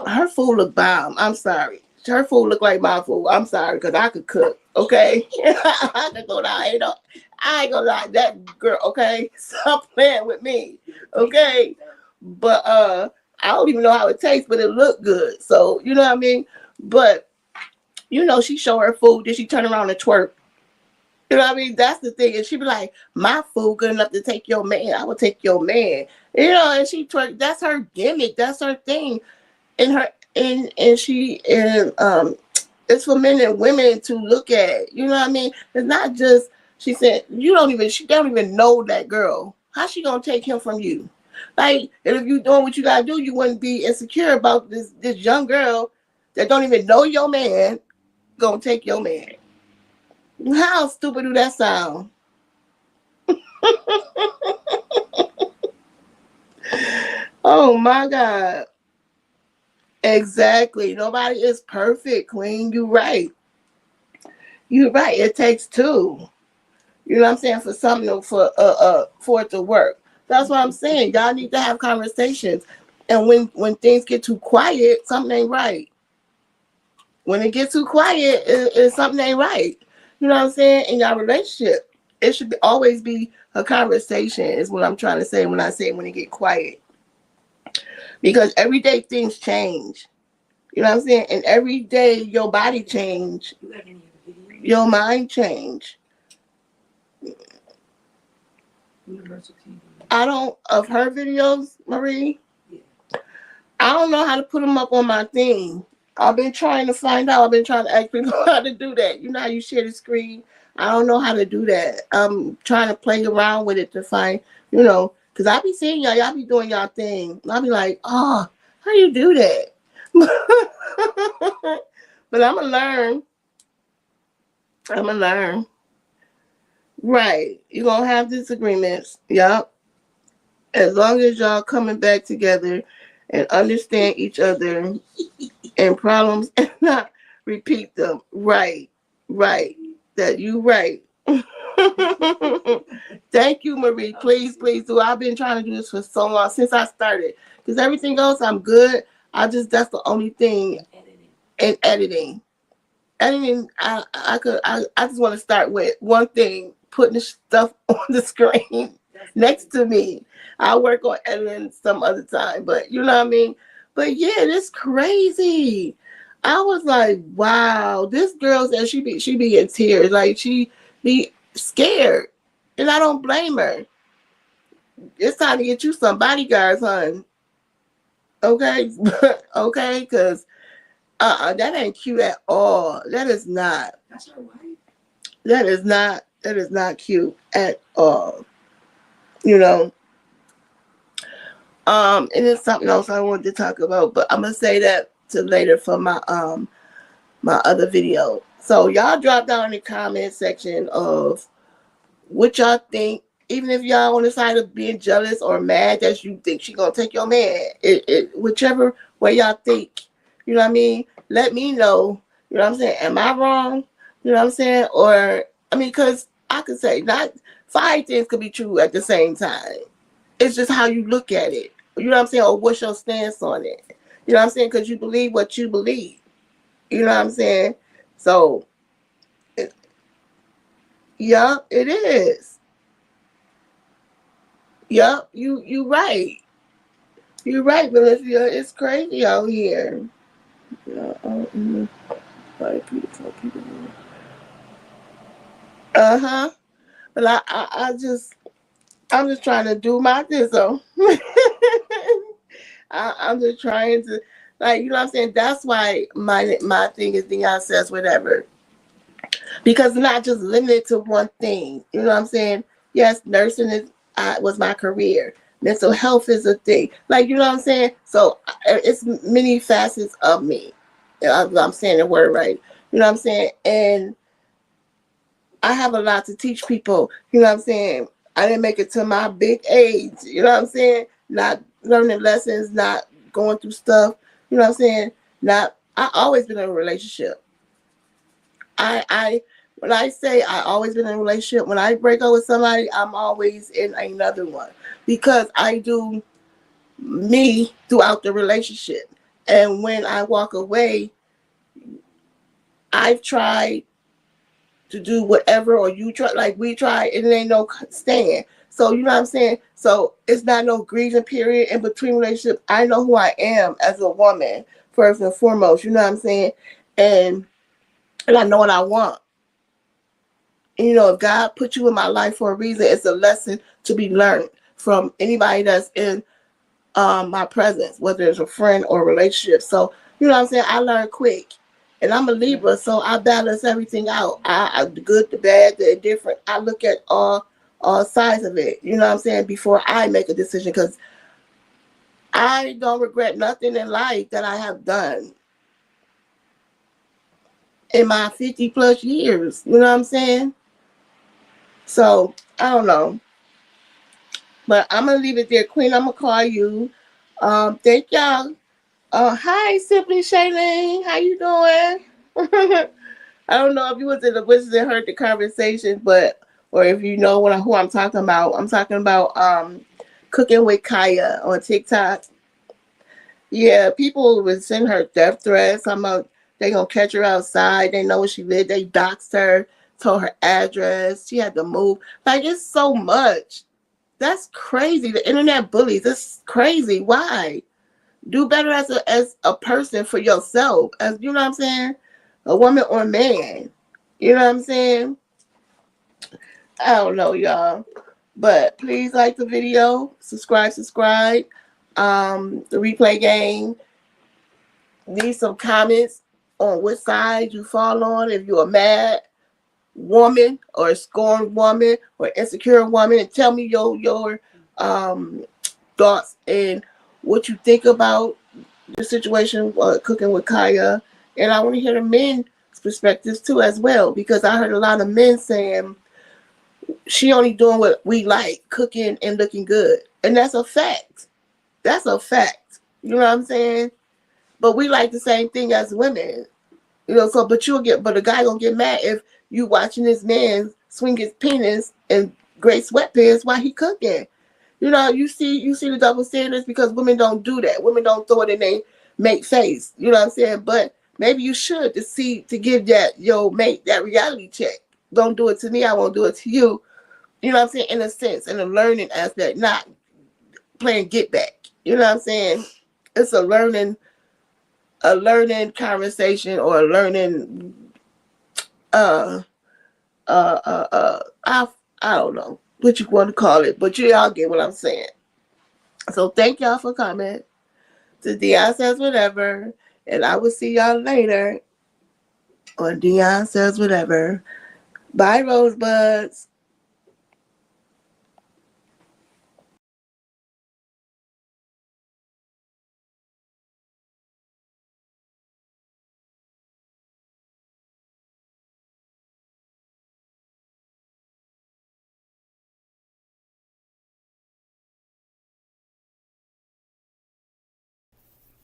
her food look bomb. I'm sorry. Her food look like my food. I'm sorry, because I could cook. Okay? I could go down. I ain't gonna lie. That girl, okay? Stop playing with me. Okay? But I don't even know how it tastes, but it looked good. So, you know what I mean? But, you know, she show her food, then she turn around and twerk. You know what I mean? That's the thing. And she be like, my food good enough to take your man. I will take your man. You know, and she twerk. That's her gimmick. That's her thing. And her and she and it's for men and women to look at. You know what I mean? It's not just, she said, she don't even know that girl. How she gonna take him from you? Like, and if you doing what you gotta do, you wouldn't be insecure about this young girl that don't even know your man gonna take your man. How stupid do that sound? Oh my God. Exactly. Nobody is perfect, Queen. You're right. You're right. It takes two. You know what I'm saying? For something for it to work. That's what I'm saying. Y'all need to have conversations. And when things get too quiet, something ain't right. when it gets too quiet, something ain't right. You know what I'm saying? In your relationship, it should always be a conversation. Is what I'm trying to say when I say when it get quiet, because every day things change. You know what I'm saying? And every day your body change, your mind change. I don't of her videos, Marie. I don't know how to put them up on my thing. I've been trying to find out. I've been trying to ask people how to do that. You know how you share the screen? I don't know how to do that. I'm trying to play around with it to find, because I be seeing y'all. Y'all be doing y'all thing. I'll be like, oh, how you do that? But I'm going to learn. I'm going to learn. Right. You're going to have disagreements. Yup. As long as y'all coming back together and understand each other and problems and not repeat them. Right. Right. That you right. Thank you, Marie. Please, please do. I've been trying to do this for so long since I started. Because everything else I'm good. That's the only thing in editing. Editing, I just want to start with one thing, putting the stuff on the screen next to me. I'll work on editing some other time, but you know what I mean? But yeah, it's crazy. I was like, wow, this girl said she be in tears. Like she be scared. And I don't blame her. It's time to get you some bodyguards, hon. Okay? Okay, because that ain't cute at all. That is not. That is not. That is not cute at all. You know. And it's something else I wanted to talk about, but I'm gonna say that to later for my other video. So y'all drop down in the comment section of what y'all think. Even if y'all on the side of being jealous or mad that you think she gonna take your man, whichever way y'all think, you know what I mean. Let me know. You know what I'm saying? Am I wrong? You know what I'm saying? Or I mean, because I could say not 5 things could be true at the same time. It's just how you look at it. You know what I'm saying? Or what's your stance on it? You know what I'm saying? Because you believe what you believe. You know what I'm saying? So, yeah, it is. Yup, you right. You're right, Valencia. It's crazy out here. Yeah, like people. But I'm just trying to do my thizzle. I'm just trying to, like, you know what I'm saying. That's why my thing is Deion says whatever, because it's not just limited to one thing. You know what I'm saying? Yes, nursing was my career. Mental health is a thing. Like, you know what I'm saying? So it's many facets of me. I'm saying the word right. You know what I'm saying? And I have a lot to teach people. You know what I'm saying? I didn't make it to my big age. You know what I'm saying? Not learning lessons, not going through stuff. You know what I'm saying? I always been in a relationship. I when I say I always been in a relationship, when I break up with somebody, I'm always in another one, because I do me throughout the relationship. And when I walk away, I've tried to do whatever, or you try, like we try, and it ain't no stand. So you know what I'm saying? So it's not no grieving period in between relationships. I know who I am as a woman, first and foremost. You know what I'm saying? And I know what I want. And, if God put you in my life for a reason, it's a lesson to be learned from anybody that's in my presence, whether it's a friend or a relationship. So, you know what I'm saying? I learn quick. And I'm a Libra, so I balance everything out. The good, the bad, the indifferent. I look at all sides of it. You know what I'm saying? Before I make a decision, because I don't regret nothing in life that I have done in my 50 plus years. You know what I'm saying? So I don't know. But I'm gonna leave it there, Queen. I'm gonna call you. Thank y'all. Hi, Simply Shailene. How you doing? I don't know if you was in the bushes and heard the conversation, or if you know who I'm talking about. I'm talking about Cooking with Kaya on TikTok. Yeah, people would send her death threats. I'm about They gonna catch her outside. They know where she lived. They doxed her, told her address. She had to move. Like, it's so much. That's crazy. The internet bullies. It's crazy. Why? Do better as a person for yourself. As you know what I'm saying? A woman or a man. You know what I'm saying? I don't know, y'all. But please like the video. Subscribe. The replay game. Need some comments on which side you fall on. If you're a mad woman or a scorned woman or insecure woman, and tell me your thoughts and what you think about the situation cooking with Kaya. And I want to hear the men's perspectives too as well, because I heard a lot of men saying she only doing what we like, cooking and looking good. And that's a fact. That's a fact. You know what I'm saying? But we like the same thing as women. You know, so but a guy gonna get mad if you watching this man swing his penis in gray sweatpants while he cooking. You know, you see the double standards, because women don't do that. Women don't throw it in their mate face. You know what I'm saying? But maybe you should to give that your mate that reality check. Don't do it to me, I won't do it to you. You know what I'm saying? In a sense, in a learning aspect, not playing get back. You know what I'm saying? It's a learning conversation, or a learning I don't know what you want to call it, but y'all get what I'm saying. So thank y'all for coming to Dion Says Whatever, and I will see y'all later on Dion Says Whatever. Bye, Rosebuds.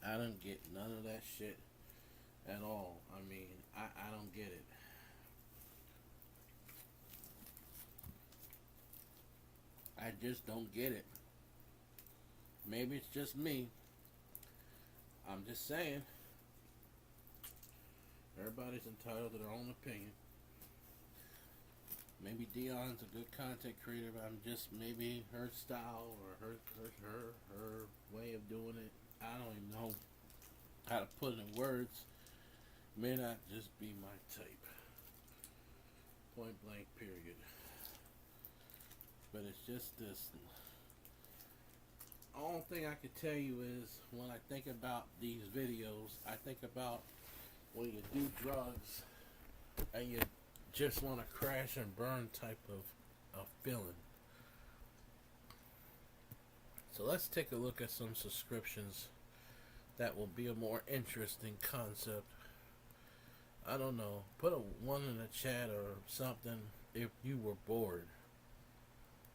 I don't get none of that shit at all. I mean, I don't get it. I just don't get it. Maybe it's just me. I'm just saying. Everybody's entitled to their own opinion. Maybe Dion's a good content creator, but I'm just maybe her style or her way of doing it. I don't even know how to put it in words. May not just be my type. Point blank, period. But it's just this. The only thing I could tell you is when I think about these videos, I think about when you do drugs and you just want to crash and burn type of feeling. So let's take a look at some subscriptions that will be a more interesting concept. I don't know. Put a 1 in the chat or something if you were bored.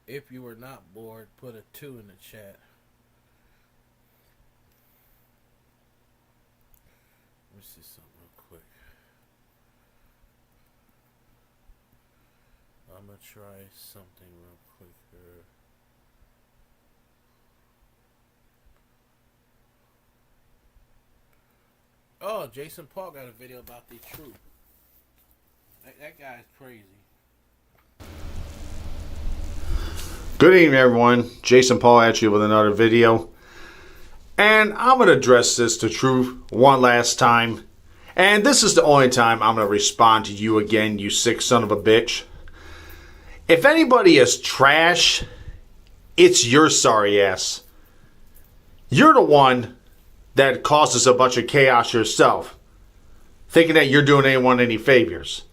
If you were not bored, put a 2 in the chat. Let me see something real quick. I'm going to try something real quick here. Oh, Jason Paul got a video about the truth. That guy's crazy. Good evening, everyone. Jason Paul at you with another video. And I'm going to address this to truth one last time. And this is the only time I'm going to respond to you again, you sick son of a bitch. If anybody is trash, it's your sorry ass. You're the one that causes a bunch of chaos yourself, thinking that you're doing anyone any favors.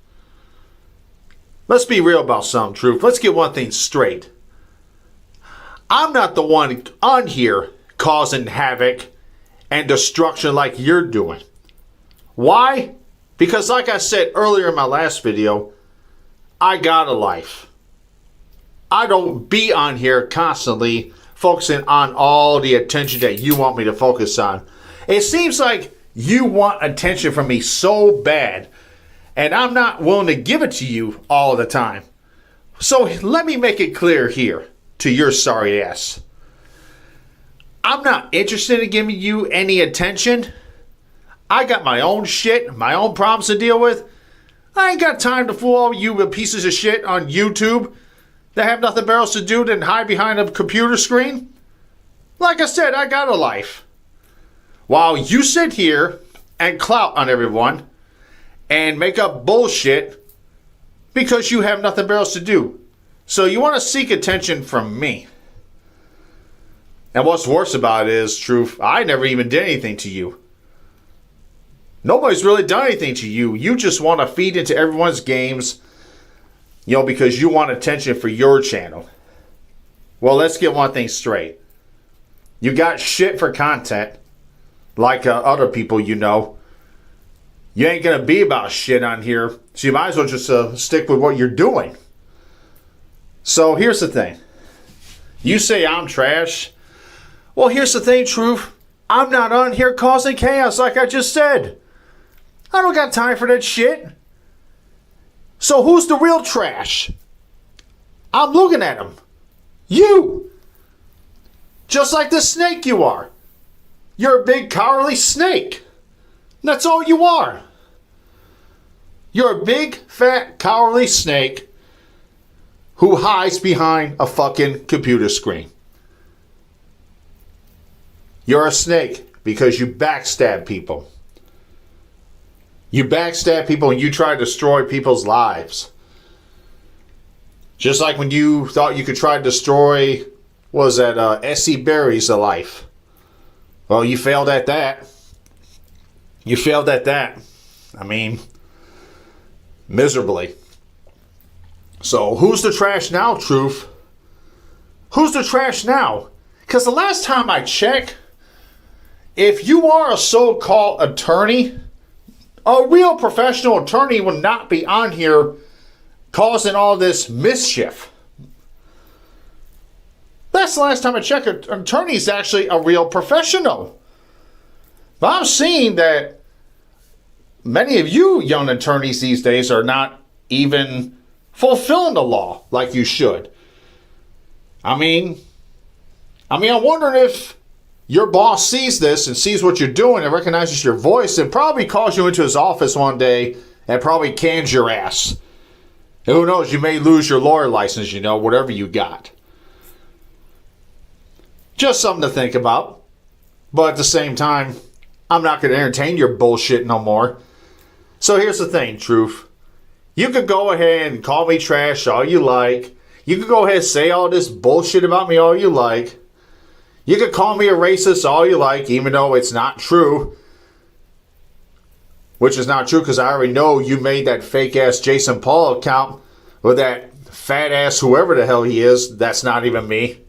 Let's be real about something, truth. Let's get one thing straight. I'm not the one on here causing havoc and destruction like you're doing. Why? Because like I said earlier in my last video, I got a life. I don't be on here constantly focusing on all the attention that you want me to focus on. It seems like you want attention from me so bad, and I'm not willing to give it to you all the time. So let me make it clear here to your sorry ass. I'm not interested in giving you any attention. I got my own shit, my own problems to deal with. I ain't got time to fool all you pieces of shit on YouTube that have nothing better else to do than hide behind a computer screen. Like I said, I got a life. While you sit here and clout on everyone and make up bullshit because you have nothing better else to do. So you want to seek attention from me. And what's worse about it is, truth, I never even did anything to you. Nobody's really done anything to you. You just want to feed into everyone's games, because you want attention for your channel. Well, let's get one thing straight. You got shit for content, like other people you know. You ain't going to be about shit on here, so you might as well just stick with what you're doing. So here's the thing. You say I'm trash. Well, here's the thing, truth. I'm not on here causing chaos like I just said. I don't got time for that shit. So who's the real trash? I'm looking at him. You. Just like the snake you are. You're a big cowardly snake. That's all you are. You're a big, fat, cowardly snake who hides behind a fucking computer screen. You're a snake because you backstab people. You backstab people and you try to destroy people's lives. Just like when you thought you could try to destroy, what was that, S.C. Berry's life. Well, you failed at that. You failed at that. I mean, miserably. So, who's the trash now, truth? Who's the trash now? Because the last time I checked, if you are a so-called attorney, a real professional attorney will not be on here causing all this mischief. That's the last time I checked. An attorney is actually a real professional. But I'm seeing that many of you young attorneys these days are not even fulfilling the law like you should. I mean, I'm wondering if your boss sees this and sees what you're doing and recognizes your voice and probably calls you into his office one day and probably cans your ass. And who knows, you may lose your lawyer license, whatever you got. Just something to think about. But at the same time, I'm not going to entertain your bullshit no more. So here's the thing, truth. You could go ahead and call me trash all you like. You could go ahead and say all this bullshit about me all you like. You could call me a racist all you like, even though it's not true. Which is not true because I already know you made that fake-ass Jason Paul account with that fat-ass whoever the hell he is. That's not even me.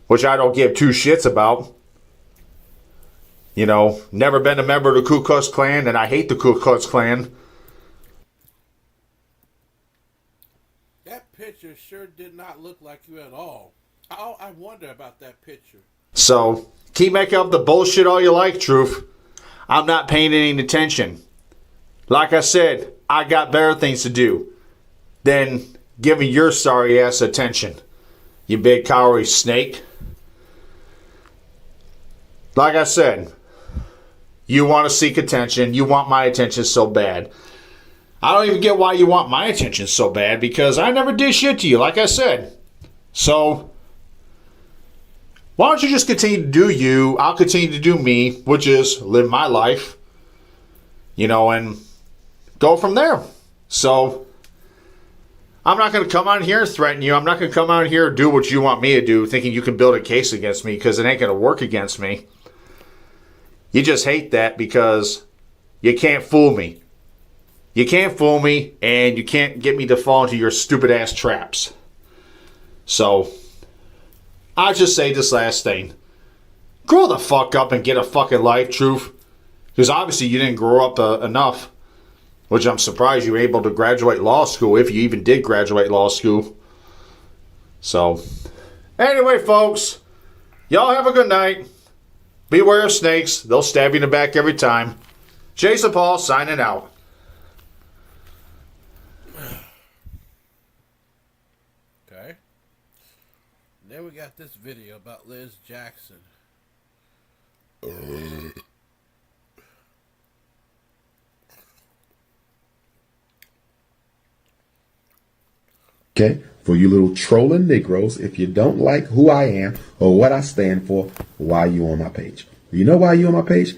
Which I don't give two shits about. Never been a member of the Ku Klux Klan, and I hate the Ku Klux Klan. That picture sure did not look like you at all. I wonder about that picture. So, keep making up the bullshit all you like, truth. I'm not paying any attention. Like I said, I got better things to do than giving your sorry ass attention. You big cowardly snake. Like I said, you want to seek attention. You want my attention so bad. I don't even get why you want my attention so bad because I never did shit to you, like I said. So, why don't you just continue to do you? I'll continue to do me, which is live my life, and go from there. So, I'm not going to come on here and threaten you. I'm not going to come on here and do what you want me to do, thinking you can build a case against me, because it ain't going to work against me. You just hate that because you can't fool me. You can't fool me, and you can't get me to fall into your stupid-ass traps. So, I'll just say this last thing. Grow the fuck up and get a fucking life, truth. Because obviously you didn't grow up enough. Which I'm surprised you were able to graduate law school, if you even did graduate law school. So, anyway, folks. Y'all have a good night. Beware of snakes. They'll stab you in the back every time. Jason Paul signing out. Okay. Then we got this video about Liz Jackson. Okay? For you little trolling Negroes, if you don't like who I am or what I stand for, why you on my page? You know why you on my page?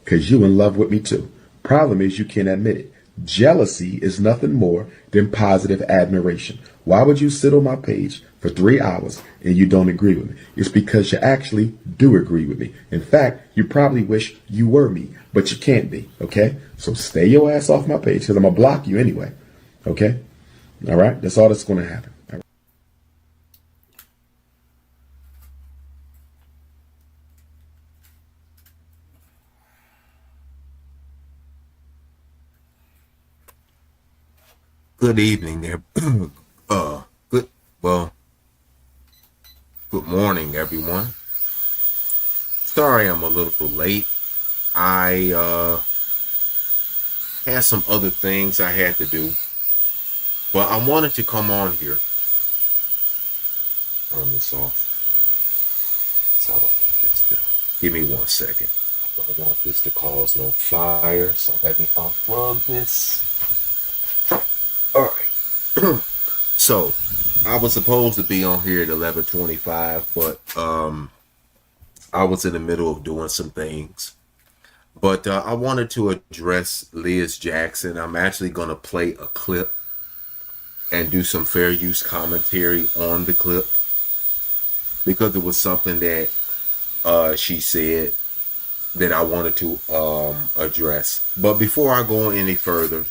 Because you in love with me too. Problem is you can't admit it. Jealousy is nothing more than positive admiration. Why would you sit on my page for 3 hours and you don't agree with me? It's because you actually do agree with me. In fact, you probably wish you were me, but you can't be. Okay? So stay your ass off my page because I'm going to block you anyway. Okay? All right? That's all that's going to happen. All right. Good evening there. Good, well, good morning, everyone. Sorry I'm a little late. I had some other things I had to do, but I wanted to come on here. Turn this off. So I don't know if it's done. Give me 1 second. I don't want this to cause no fire, so let me unplug this. All right. So, I was supposed to be on here at 11:25, but I was in the middle of doing some things. But I wanted to address Liz Jackson. I'm actually going to play a clip and do some fair use commentary on the clip because it was something that she said that I wanted to address. But before I go any further,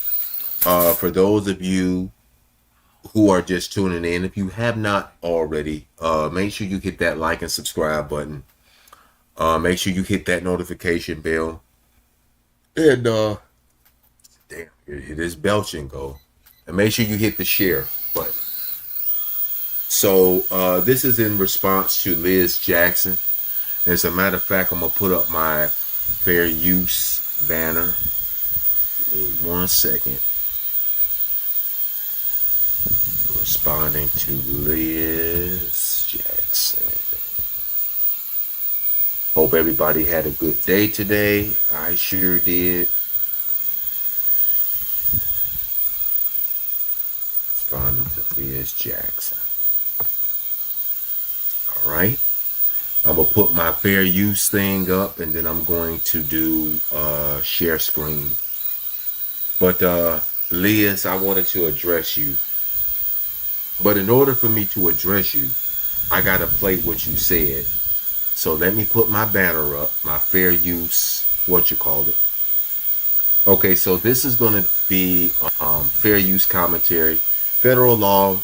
for those of you who are just tuning in, if you have not already, make sure you hit that like and subscribe button. Make sure you hit that notification bell. And damn, it is belching go. And make sure you hit the share button. So this is in response to Liz Jackson. As a matter of fact, I'm gonna put up my fair use banner. Give me 1 second. Responding to Liz Jackson. Hope everybody had a good day today. I sure did. Responding to Liz Jackson. All right. I'm going to put my fair use thing up and then I'm going to do share screen. But Liz, I wanted to address you. But in order for me to address you, I got to play what you said. So let me put my banner up, my fair use, Okay, so this is going to be fair use commentary. Federal law,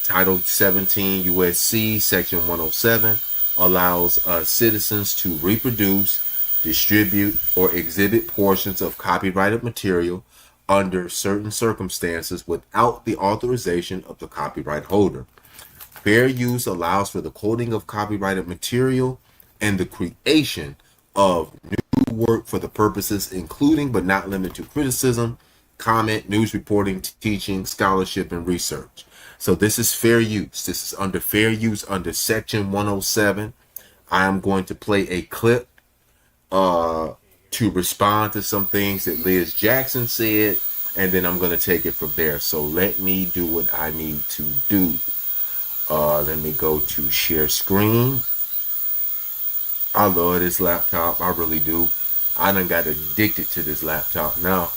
Title 17 U.S.C. Section 107 allows citizens to reproduce, distribute, or exhibit portions of copyrighted material under certain circumstances without the authorization of the copyright holder. Fair use allows for the quoting of copyrighted material and the creation of new work for the purposes including but not limited to criticism, comment, news reporting, teaching, scholarship, and research. So this is fair use. This is under fair use under Section 107. I am going to play a clip to respond to some things that Liz Jackson said, and then I'm going to take it from there. So let me do what I need to do. Let me go to share screen. I love this laptop. I really do. I done got addicted to this laptop now.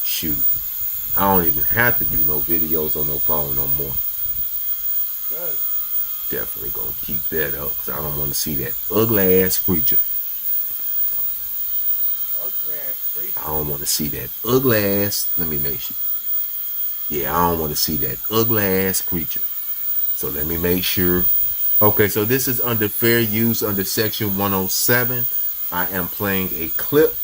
Shoot. I don't even have to do no videos on no phone no more. Good. Definitely gonna keep that up because I don't want to see that ugly ass creature. I don't want to see that ugly ass. Let me make sure. Yeah, I don't want to see that ugly ass creature. So let me make sure. Okay, so this is under fair use under Section 107. I am playing a clip.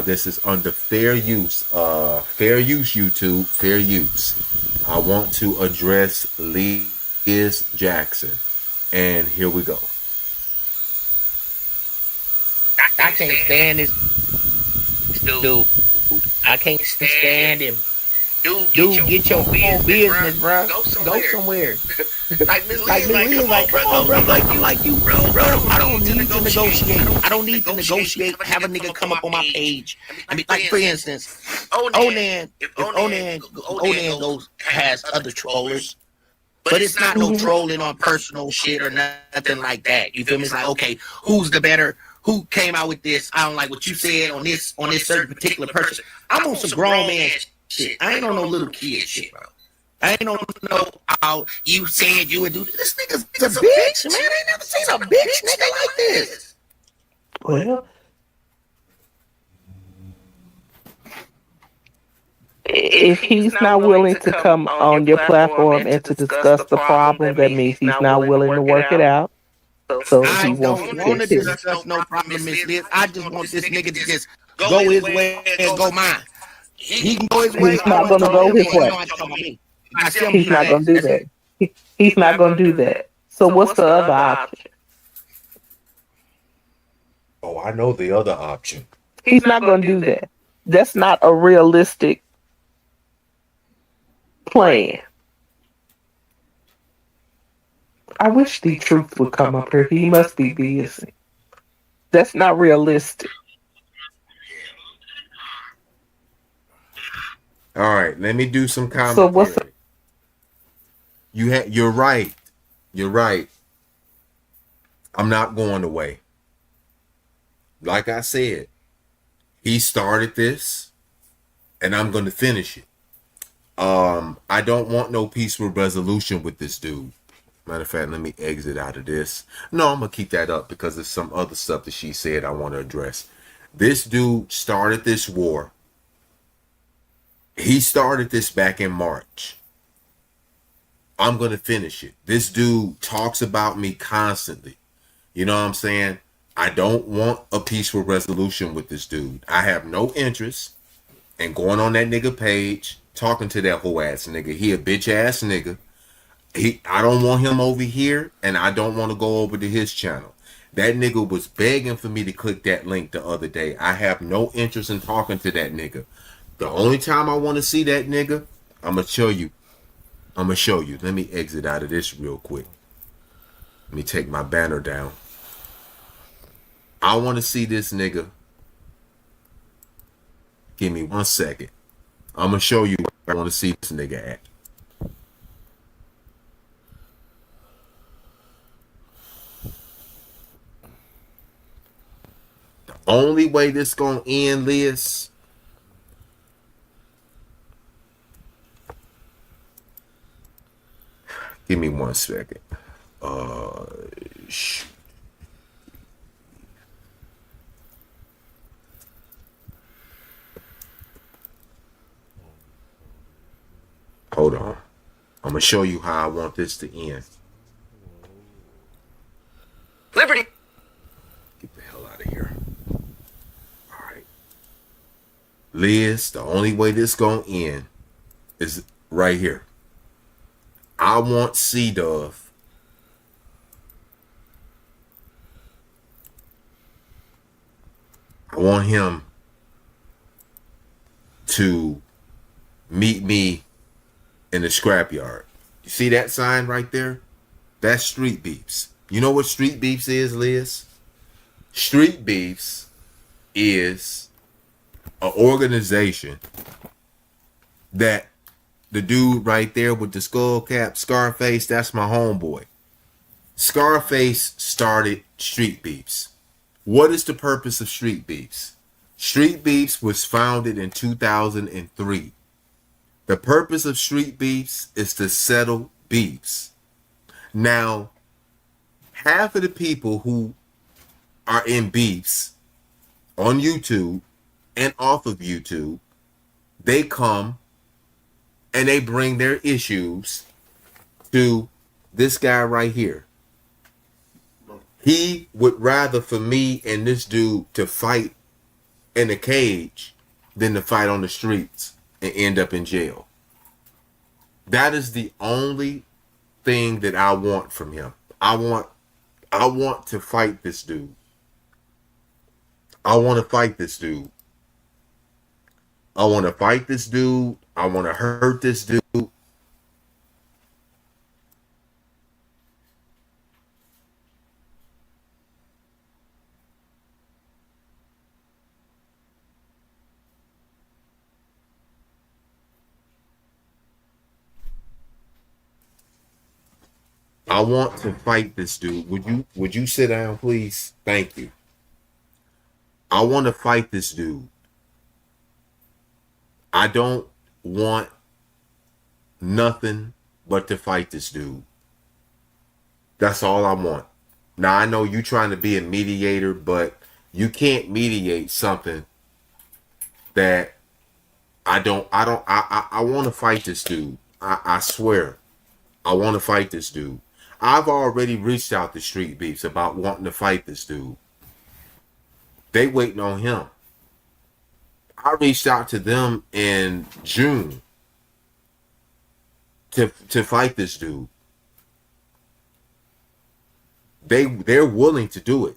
This is under fair use. Fair use, YouTube. Fair use. I want to address Liz Jackson. And here we go. I can't stand this dude. I can't stand him. Dude, get your own business, bro. Go somewhere. Like Miss Lee Like is Miss like, Lee come is on, like, come brother. on, I'm brother. like I'm you, like you, bro. bro. I I don't don't need need to to negotiate. negotiate. I I don't don't need need to to negotiate. negotiate. Have a nigga come up on my page. I mean, Like for instance, Onan, Onan. if If Onan, Onan goes has other trollers, but it's not no trolling on personal shit or nothing like that. You feel me? It's like, okay, who's the better? Who came out with this? I don't like what you said on this certain particular person. I'm on some grown man shit. I ain't on no little kid shit, bro. I ain't on no how you said you would do this. Nigga's a bitch, man. I ain't never seen a bitch nigga like this. Well, if he's not willing to come on your platform and to discuss the problem, that means he's not willing to work it out. So I don't want to discuss no problem, Miss Liz. I just want this nigga to just go his way and go mine. He can go his way. He's not going to go his way. He's not going to do that. He's not going to do that. So what's the other option? Oh, I know the other option. He's not going to do that. That's not a realistic plan. I wish the truth would come up here. He must be busy. That's not realistic. All right, let me do some commentary. So what's the You're right. You're right. I'm not going away. Like I said, he started this, and I'm going to finish it. I don't want no peaceful resolution with this dude. Matter of fact, let me exit out of this. No, I'm gonna keep that up because there's some other stuff that she said I want to address. This dude started this war. He started this back in March. I'm gonna finish it. This dude talks about me constantly. You know what I'm saying? I don't want a peaceful resolution with this dude. I have no interest in going on that nigga page talking to that whole ass nigga. He a bitch ass nigga. I don't want him over here, and I don't want to go over to his channel. That nigga was begging for me to click that link the other day. I have no interest in talking to that nigga. The only time I want to see that nigga, I'm gonna show you. I'm gonna show you. Let me exit out of this real quick. Let me take my banner down. I want to see this nigga. Give me 1 second. I'm gonna show you where I want to see this nigga at. Only way this gonna end, Liz. Give me 1 second. Hold on. I'm gonna show you how I want this to end. Liberty. Get the hell out of here. All right. Liz, the only way this gonna end is right here. I want C-Dove I want him to meet me in the scrapyard. You see that sign right there? That's Street Beefs. You know what Street Beefs is, Liz? Street Beefs is an organization that the dude right there with the skull cap, Scarface, that's my homeboy. Scarface started Street Beefs. What is the purpose of Street Beefs? Street Beefs was founded in 2003. The purpose of Street Beefs is to settle beefs. Now, half of the people who are in beefs on YouTube and off of YouTube, they come and they bring their issues to this guy right here. He would rather for me and this dude to fight in a cage than to fight on the streets and end up in jail. That is the only thing that I want from him. I want to fight this dude. I want to fight this dude. I want to fight this dude. I want to hurt this dude. I want to fight this dude. Would you sit down, please? Thank you. I want to fight this dude. I don't want nothing but to fight this dude. That's all I want. Now I know you trying to be a mediator, but you can't mediate something that I want to fight this dude. I swear. I want to fight this dude. I've already reached out to Street Beefs about wanting to fight this dude. They waiting on him. I reached out to them in June to fight this dude. They're willing to do it.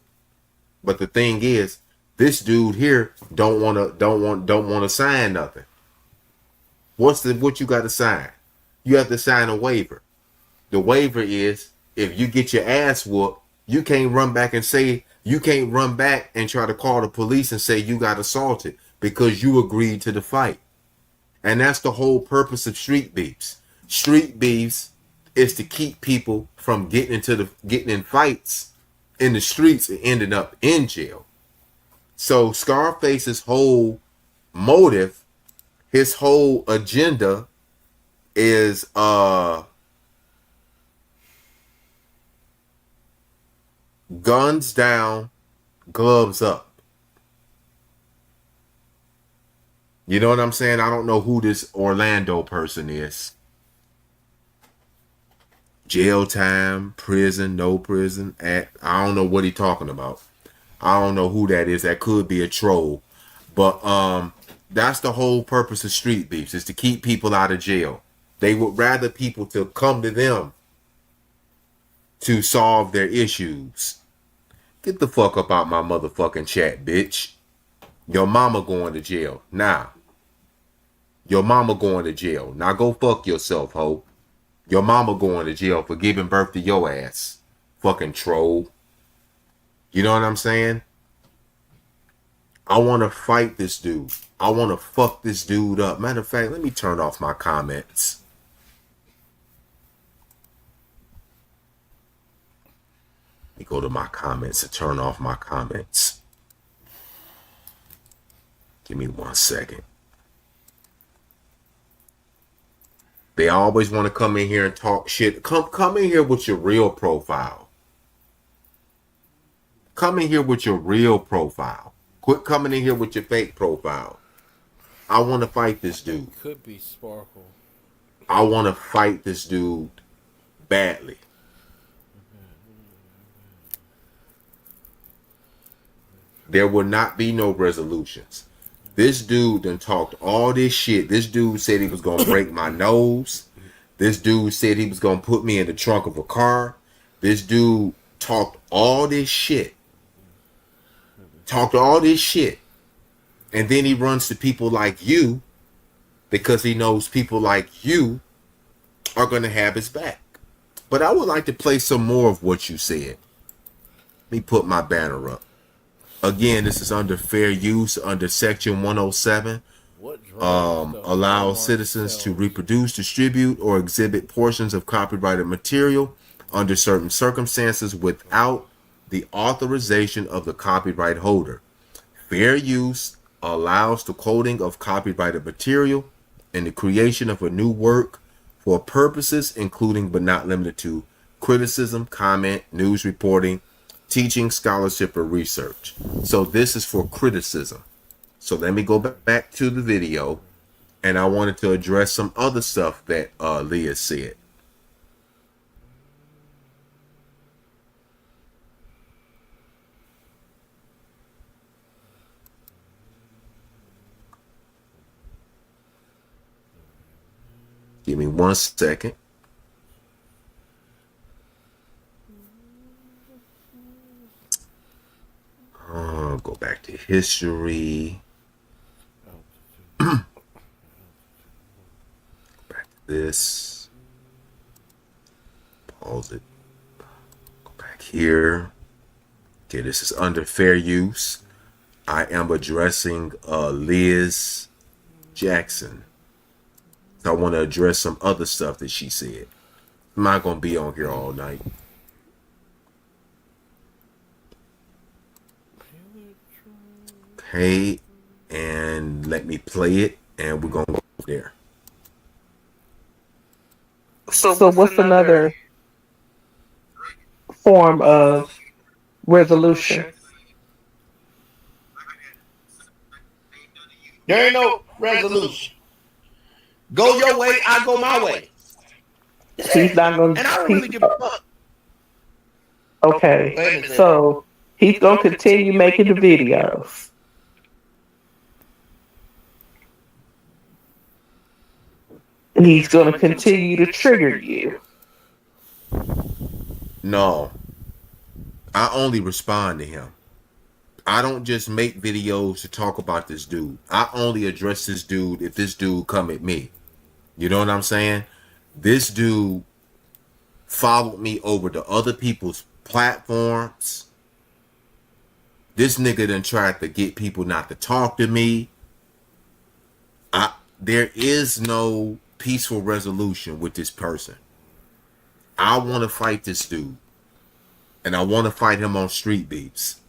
But the thing is, this dude here don't want to sign nothing. What you got to sign? You have to sign a waiver. The waiver is if you get your ass whooped, you can't run back and try to call the police and say you got assaulted because you agreed to the fight. And that's the whole purpose of street beefs. Street beefs is to keep people from getting in fights in the streets and ending up in jail. So Scarface's whole motive, his whole agenda is guns down, gloves up. You know what I'm saying? I don't know who this Orlando person is. Jail time, prison, no prison. I don't know what he's talking about. I don't know who that is. That could be a troll. But that's the whole purpose of street beefs, is to keep people out of jail. They would rather people to come to them to solve their issues. Get the fuck up out my motherfucking chat, bitch. Your mama going to jail. Now. Your mama going to jail. Now go fuck yourself, ho. Your mama going to jail for giving birth to your ass. Fucking troll. You know what I'm saying? I want to fight this dude. I want to fuck this dude up. Matter of fact, let me turn off my comments. Let me go to my comments and turn off my comments. Give me 1 second. They always want to come in here and talk shit. Come in here with your real profile. Come in here with your real profile. Quit coming in here with your fake profile. I want to fight this dude. Could be Sparkle. I want to fight this dude badly. There will not be no resolutions. This dude done talked all this shit. This dude said he was going to break my nose. This dude said he was going to put me in the trunk of a car. This dude talked all this shit. Talked all this shit. And then he runs to people like you because he knows people like you are going to have his back. But I would like to play some more of what you said. Let me put my banner up. Again, this is under fair use, under Section 107. Allows citizens to reproduce, distribute, or exhibit portions of copyrighted material under certain circumstances without the authorization of the copyright holder. Fair use allows the quoting of copyrighted material and the creation of a new work for purposes including but not limited to criticism, comment, news reporting, teaching, scholarship, or research. So this is for criticism. So let me go back to the video, and I wanted to address some other stuff that Leah said. Give me 1 second. Go back to history. Back to this. Pause it. Go back here. Okay, this is under fair use. I am addressing Liz Jackson. So I want to address some other stuff that she said. I'm not gonna be on here all night. Okay, and let me play it, and we're gonna go there. So what's another form of resolution? There ain't no resolution. Go your way, I go my way. He's not gonna. And I don't really give a fuck. Okay, so he's gonna continue making the videos. And he's gonna continue to trigger you. No, I only respond to him. I don't just make videos to talk about this dude. I only address this dude if this dude come at me. You know what I'm saying? This dude followed me over to other people's platforms. This nigga done tried to get people not to talk to me. There is no peaceful resolution with this person. I want to fight this dude. And I want to fight him on street beats.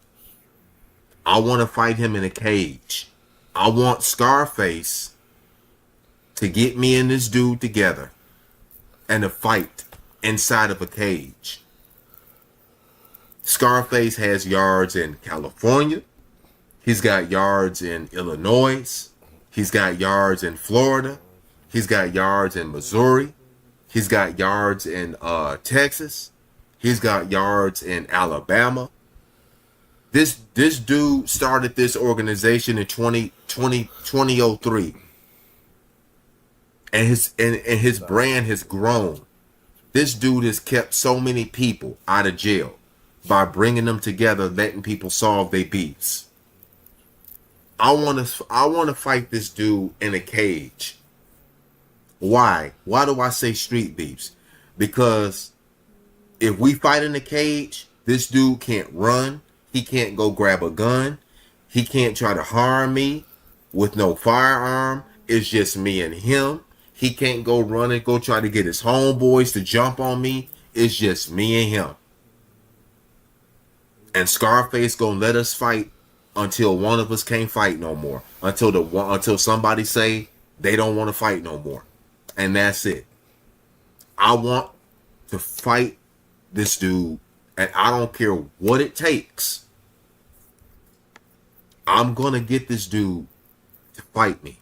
I want to fight him in a cage. I want Scarface to get me and this dude together and to fight inside of a cage. Scarface has yards in California. He's got yards in Illinois. He's got yards in Florida. He's got yards in Missouri. He's got yards in Texas. He's got yards in Alabama. This dude started this organization in 2003. And his brand has grown. This dude has kept so many people out of jail by bringing them together, letting people solve their beefs. I want to fight this dude in a cage. Why? Why do I say street beefs? Because if we fight in a cage, this dude can't run. He can't go grab a gun. He can't try to harm me with no firearm. It's just me and him. He can't go run and go try to get his homeboys to jump on me. It's just me and him. And Scarface gonna let us fight until one of us can't fight no more. Until somebody say they don't want to fight no more. And that's it. I want to fight this dude, and I don't care what it takes. I'm gonna get this dude to fight me.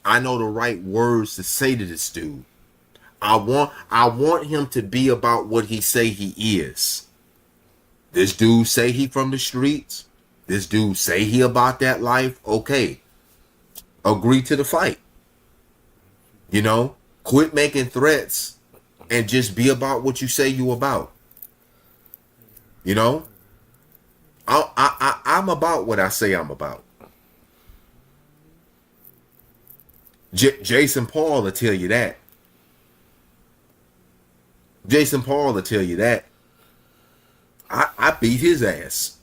I know the right words to say to this dude. I want him to be about what he say he is. This dude say he from the streets. This dude say he about that life. Okay. Agree to the fight. You know, quit making threats and just be about what you say you about. You know, I'm about what I say I'm about. Jason Paul will tell you that. Jason Paul will tell you that. I beat his ass.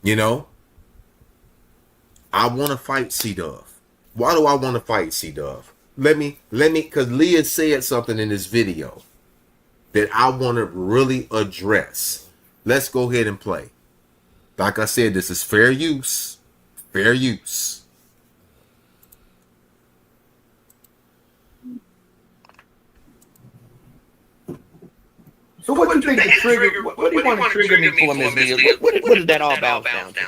You know, I want to fight C-Dove. Why do I want to fight C-Dove? Let me, because Leah said something in this video that I want to really address. Let's go ahead and play. Like I said, this is fair use. Fair use. So what do you think the trigger? What do you want to trigger me for, Miss Leah? What does that all bounce down to?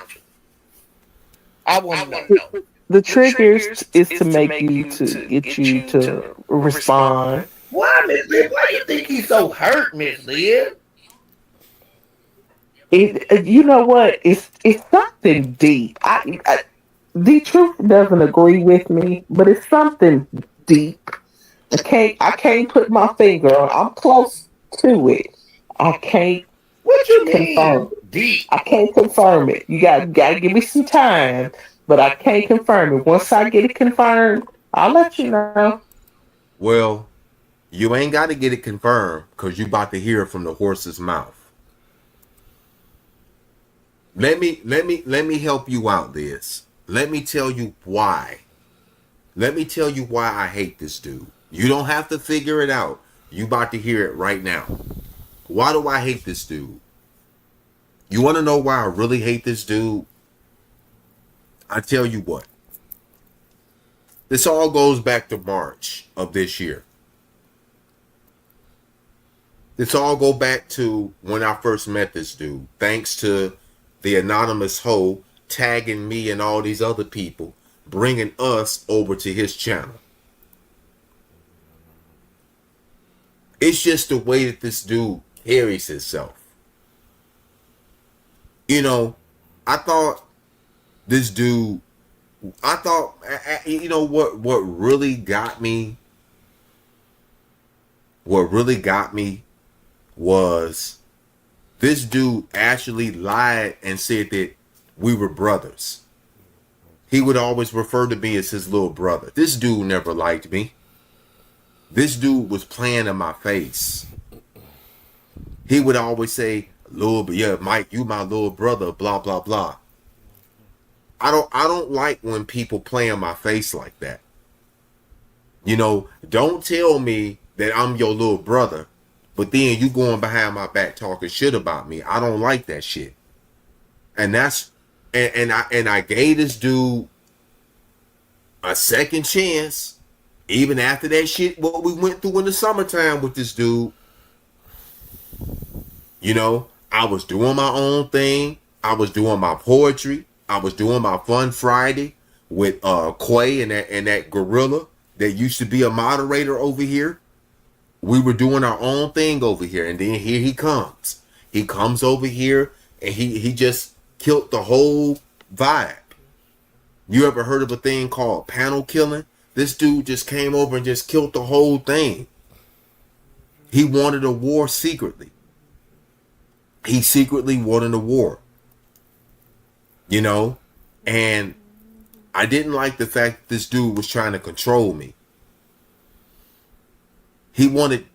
I want to know. The triggers is to make you to get you to respond. Why, Miss Leah? Why do you think he's so hurt, Miss Leah? You know what? It's something deep. The truth doesn't agree with me, but it's something deep. I can't put my finger on. I'm close to it. I can't What you confirm mean it. deep? I can't confirm it. You gotta give me some time, but I can't confirm it. Once I get it confirmed, I'll let you know. Well, you ain't got to get it confirmed because you about to hear it from the horse's mouth. Let me help you out, Liz. Let me tell you why. Let me tell you why I hate this dude. You don't have to figure it out. You about to hear it right now. Why do I hate this dude? You want to know why I really hate this dude? I tell you what. This all goes back to March of this year. This all go back to when I first met this dude. Thanks to the anonymous hoe tagging me and all these other people, bringing us over to his channel. It's just the way that this dude carries himself. You know, I thought this dude, you know what really got me? What really got me was this dude actually lied and said that we were brothers. He would always refer to me as his little brother. This dude never liked me. This dude was playing in my face. He would always say, Mike, you my little brother, blah, blah, blah. I don't like when people play in my face like that. You know, don't tell me that I'm your little brother, but then you going behind my back talking shit about me. I don't like that shit. And I gave this dude a second chance, even after that shit, what we went through in the summertime with this dude. You know, I was doing my own thing. I was doing my poetry. I was doing my Fun Friday with Quay and that gorilla that used to be a moderator over here. We were doing our own thing over here, and then here he comes. He comes over here, and he just killed the whole vibe. You ever heard of a thing called panel killing? This dude just came over and just killed the whole thing. He wanted a war secretly. He secretly wanted a war. You know? And I didn't like the fact that this dude was trying to control me. He wanted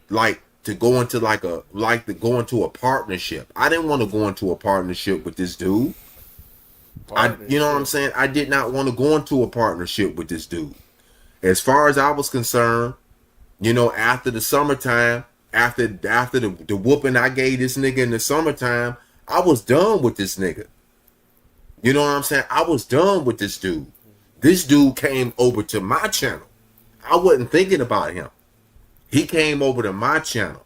to go into a partnership. I didn't want to go into a partnership with this dude. You know what I'm saying? I did not want to go into a partnership with this dude. As far as I was concerned, you know, after the summertime, after the whooping I gave this nigga in the summertime, I was done with this nigga. You know what I'm saying? I was done with this dude. This dude came over to my channel. I wasn't thinking about him. He came over to my channel.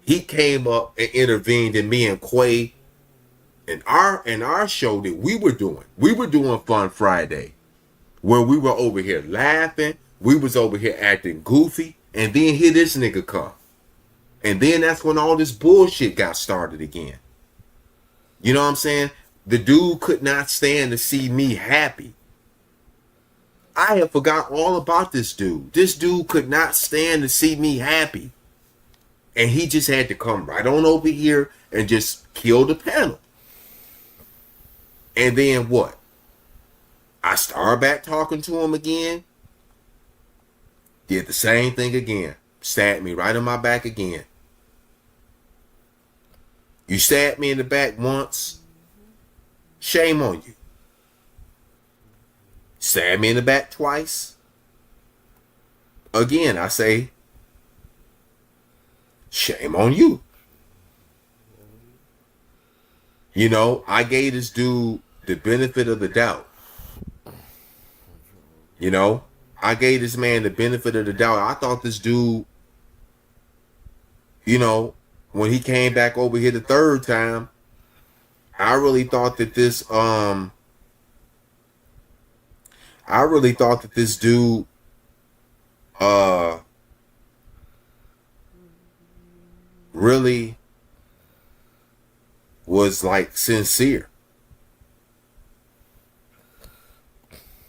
He came up and intervened in me and Quay and our show that we were doing. We were doing Fun Friday, where we were over here laughing. We was over here acting goofy, and then here this nigga come. And then that's when all this bullshit got started again. You know what I'm saying? The dude could not stand to see me happy. I had forgot all about this dude. This dude could not stand to see me happy. And he just had to come right on over here and just kill the panel. And then what? I started back talking to him again. Did the same thing again. Stabbed me right in my back again. You stabbed me in the back once. Shame on you. Stabbed me in the back twice. Again, I say, shame on you. You know, I gave this dude the benefit of the doubt. You know, I gave this man the benefit of the doubt. I thought this dude, you know, when he came back over here the third time, I really thought that this dude really was like sincere.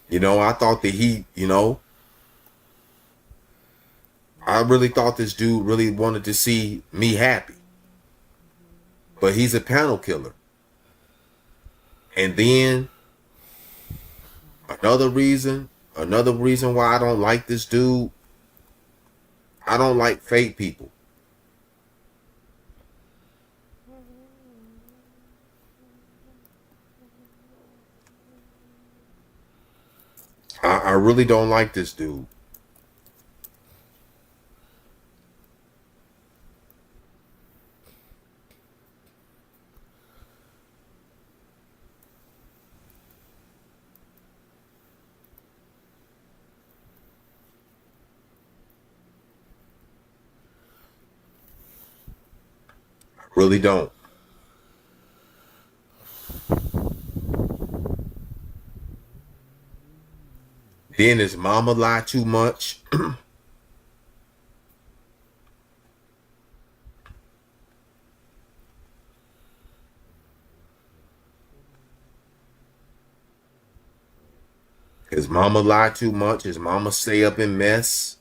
You know, I thought that he, you know, I really thought this dude really wanted to see me happy. But he's a panel killer. And then another reason why I don't like this dude, I don't like fake people. I really don't like this dude. Really don't. Then his mama lied too much. His mama lied too much. His mama stay up in mess.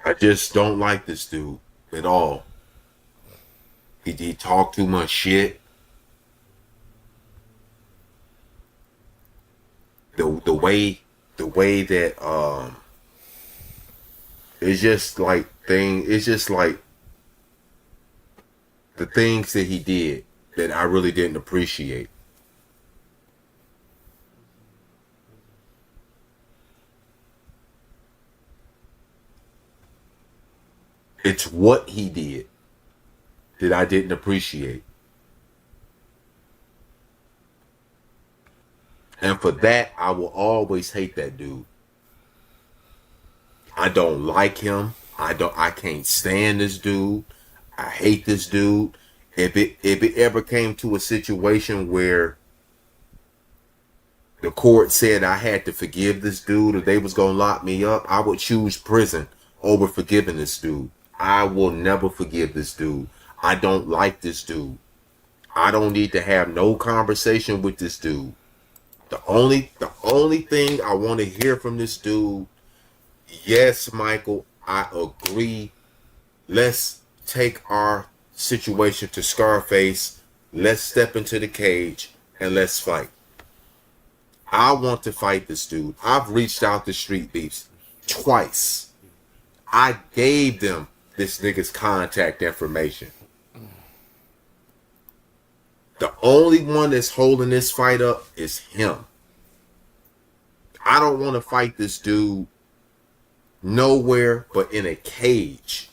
I just don't like this dude at all. He talked too much shit. The way that it's just like it's just like the things that he did that I really didn't appreciate. It's what he did that I didn't appreciate. And for that, I will always hate that dude. I don't like him. I can't stand this dude. I hate this dude. If it ever came to a situation where the court said I had to forgive this dude or they was gonna lock me up, I would choose prison over forgiving this dude. I will never forgive this dude. I don't like this dude. I don't need to have no conversation with this dude. The only thing I want to hear from this dude, yes, Michael, I agree. Let's take our situation to Scarface. Let's step into the cage and let's fight. I want to fight this dude. I've reached out to Street Beefs twice. I gave them this nigga's contact information. The only one that's holding this fight up is him. I don't want to fight this dude nowhere but in a cage.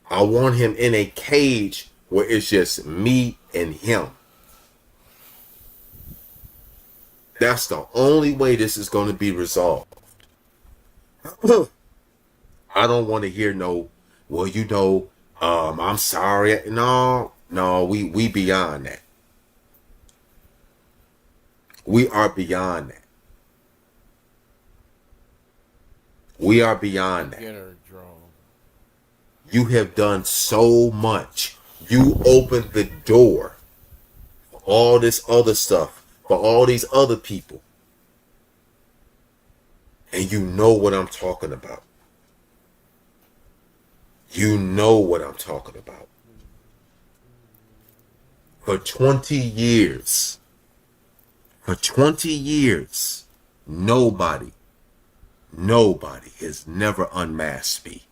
I want him in a cage where it's just me and him. That's the only way this is going to be resolved. I don't want to hear no, well, you know, I'm sorry. No, we beyond that. We are beyond that. We are beyond that. You have done so much. You opened the door for all this other stuff, for all these other people. And you know what I'm talking about. You know what I'm talking about. For 20 years, nobody has never unmasked me.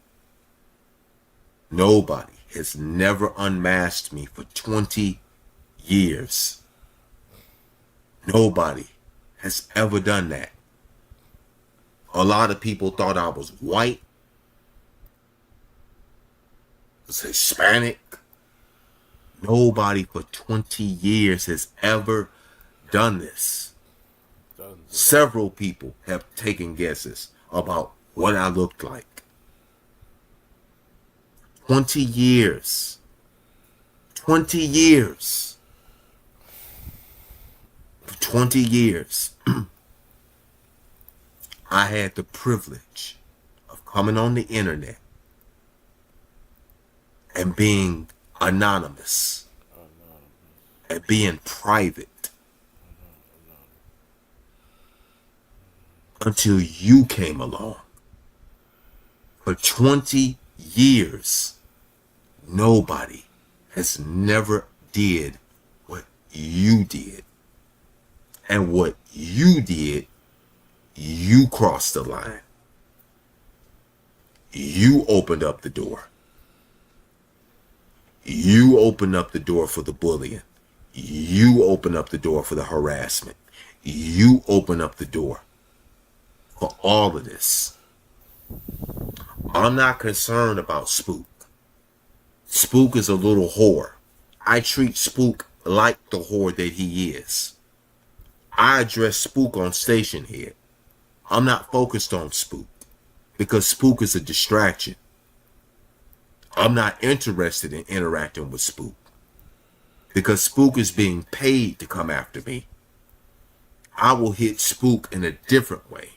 Nobody has never unmasked me for 20 years. Nobody has ever done that. A lot of people thought I was white, was Hispanic. Nobody for 20 years has ever done this. Several people have taken guesses about what I looked like. 20 years. 20 years. For 20 years, I had the privilege of coming on the internet and being anonymous and being private until you came along. For 20 years, nobody has never did what you did. And what you did, you crossed the line. You opened up the door. You opened up the door for the bullying. You opened up the door for the harassment. You opened up the door for all of this. I'm not concerned about Spook. Spook is a little whore. I treat Spook like the whore that he is. I address Spook on Station Head. I'm not focused on Spook because Spook is a distraction. I'm not interested in interacting with Spook because Spook is being paid to come after me. I will hit Spook in a different way.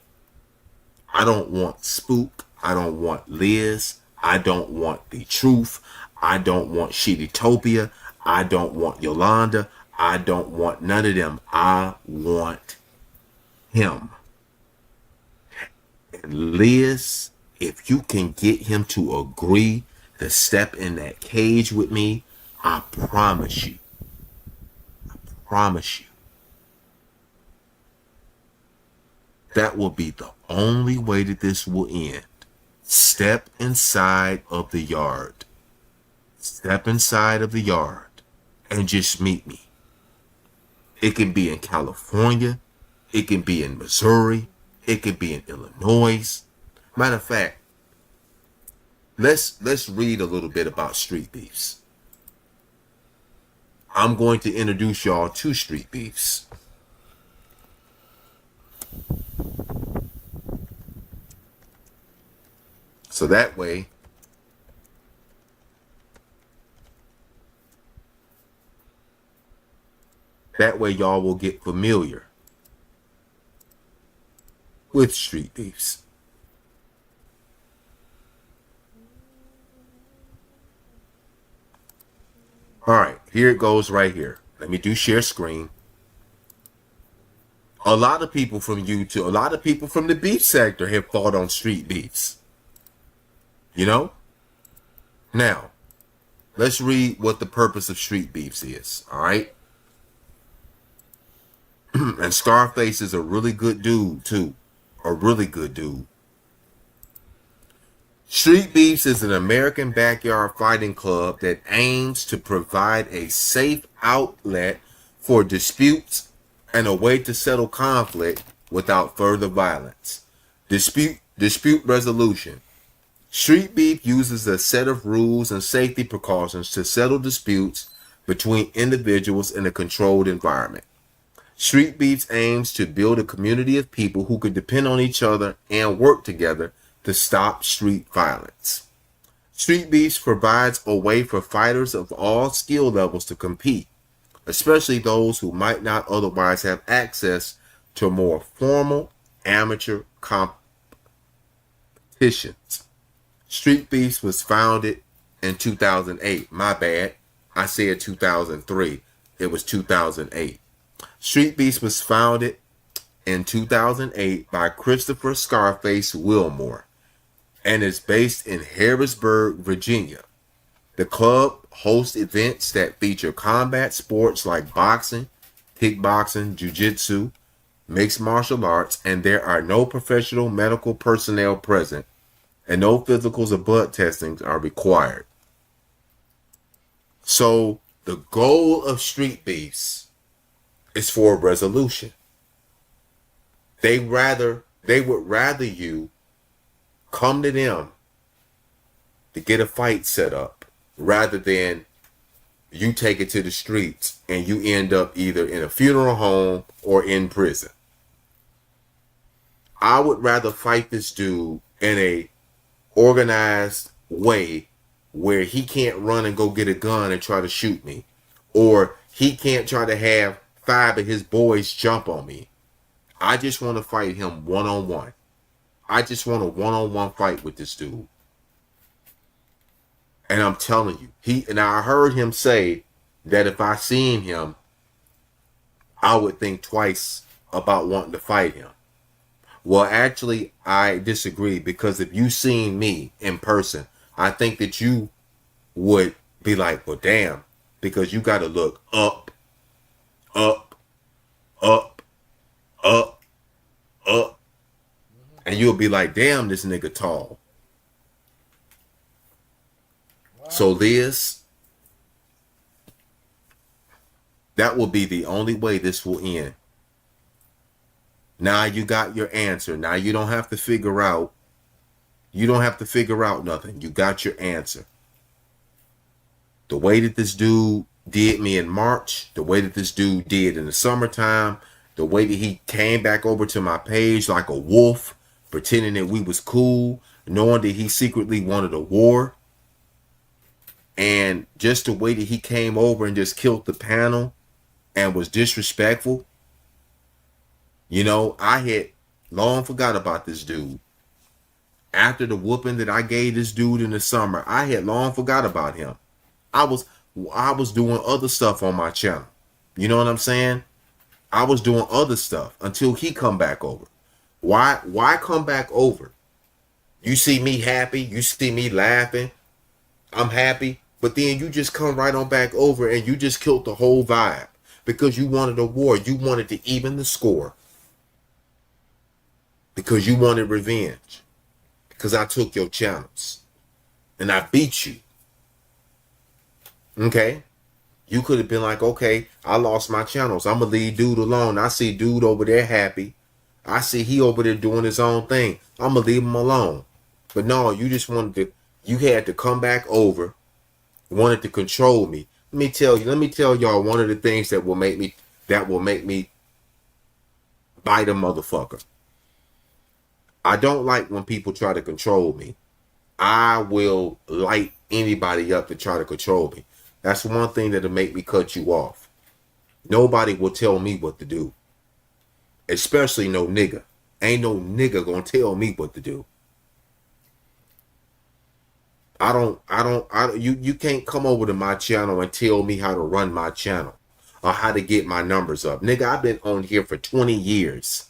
I don't want Spook. I don't want Liz. I don't want The Truth. I don't want Shittytopia. I don't want Yolanda. I don't want none of them. I want him. And Liz, if you can get him to agree to step in that cage with me, I promise you. Promise you. That will be the only way that this will end. Step inside of the yard. Step inside of the yard and just meet me. It can be in California. It can be in Missouri. It can be in Illinois. Matter of fact, let's read a little bit about street beefs. I'm going to introduce y'all to street beefs. So that way, y'all will get familiar with street beefs. All right, here it goes right here. Let me do share screen. A lot of people from YouTube, a lot of people from the beef sector have fought on street beefs. You know? Now, let's read what the purpose of street beefs is, all right? And Scarface is a really good dude, too. A really good dude. Street Beefs is an American backyard fighting club that aims to provide a safe outlet for disputes and a way to settle conflict without further violence. Dispute resolution. Street Beef uses a set of rules and safety precautions to settle disputes between individuals in a controlled environment. Street Beefs aims to build a community of people who can depend on each other and work together to stop street violence. Street Beefs provides a way for fighters of all skill levels to compete, especially those who might not otherwise have access to more formal amateur competitions. Street Beefs was founded in 2008. My bad. I said 2003. It was 2008. Street Beefs was founded in 2008 by Christopher Scarface Wilmore and is based in Harrisburg, Virginia. The club hosts events that feature combat sports like boxing, kickboxing, jiu-jitsu, mixed martial arts, and there are no professional medical personnel present, and no physicals or blood testings are required. So the goal of street beefs is for a resolution. They would rather you come to them to get a fight set up rather than you take it to the streets and you end up either in a funeral home or in prison. I would rather fight this dude in a organized way where he can't run and go get a gun and try to shoot me, or he can't try to have 5 of his boys jump on me. I just want to fight him one-on-one. I just want a one-on-one fight with this dude. And I'm telling you, I heard him say that if I seen him, I would think twice about wanting to fight him. Well, actually, I disagree, because if you seen me in person, I think that you would be like, well, damn, because you got to look up, up, up, up, up, and you'll be like, damn, this nigga tall. Wow. So Liz, that will be the only way this will end. Now you got your answer. Now you don't have to figure out. You don't have to figure out nothing. You got your answer. The way that this dude did me in March, the way that this dude did in the summertime, The way that he came back over to my page like a wolf, pretending that we was cool, knowing that he secretly wanted a war. And just the way that he came over and just killed the panel and was disrespectful. You know, I had long forgot about this dude. After the whooping that I gave this dude in the summer, I had long forgot about him. I was doing other stuff on my channel. You know what I'm saying? I was doing other stuff until he come back over. Why come back over? You see me happy, you see me laughing, I'm happy, but then you just come right on back over and you just killed the whole vibe because you wanted a war. You wanted to even the score because you wanted revenge because I took your channels and I beat you. Okay? You could have been like, okay, I lost my channels. I'm going to leave dude alone. I see dude over there happy. I see he over there doing his own thing. I'm going to leave him alone. But no, you just wanted to, you had to come back over, wanted to control me. Let me tell y'all one of the things that will make me bite a motherfucker. I don't like when people try to control me. I will light anybody up to try to control me. That's one thing that'll make me cut you off. Nobody will tell me what to do. Especially no nigga. Ain't no nigga gonna tell me what to do. You can't come over to my channel and tell me how to run my channel or how to get my numbers up. Nigga, I've been on here for 20 years.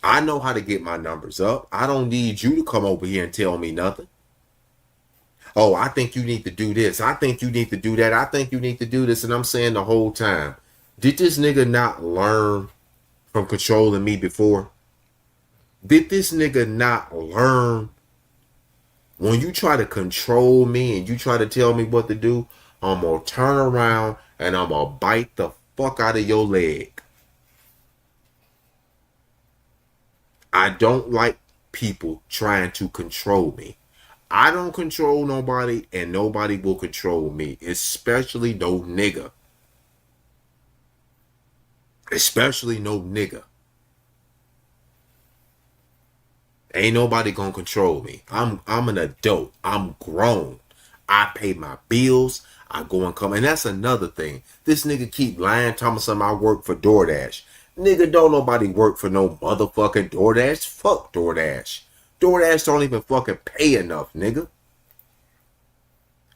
I know how to get my numbers up. I don't need you to come over here and tell me nothing. Oh, I think you need to do this. I think you need to do that. I think you need to do this. And I'm saying the whole time, did this nigga not learn from controlling me before? Did this nigga not learn? When you try to control me and you try to tell me what to do, I'm going to turn around and I'm going to bite the fuck out of your leg. I don't like people trying to control me. I don't control nobody and nobody will control me, especially no nigga. Especially no nigga. Ain't nobody gonna control me. I'm an adult. I'm grown. I pay my bills. I go and come. And that's another thing. This nigga keep lying, telling me I work for DoorDash. Nigga, don't nobody work for no motherfucking DoorDash. Fuck DoorDash. DoorDash don't even fucking pay enough, nigga.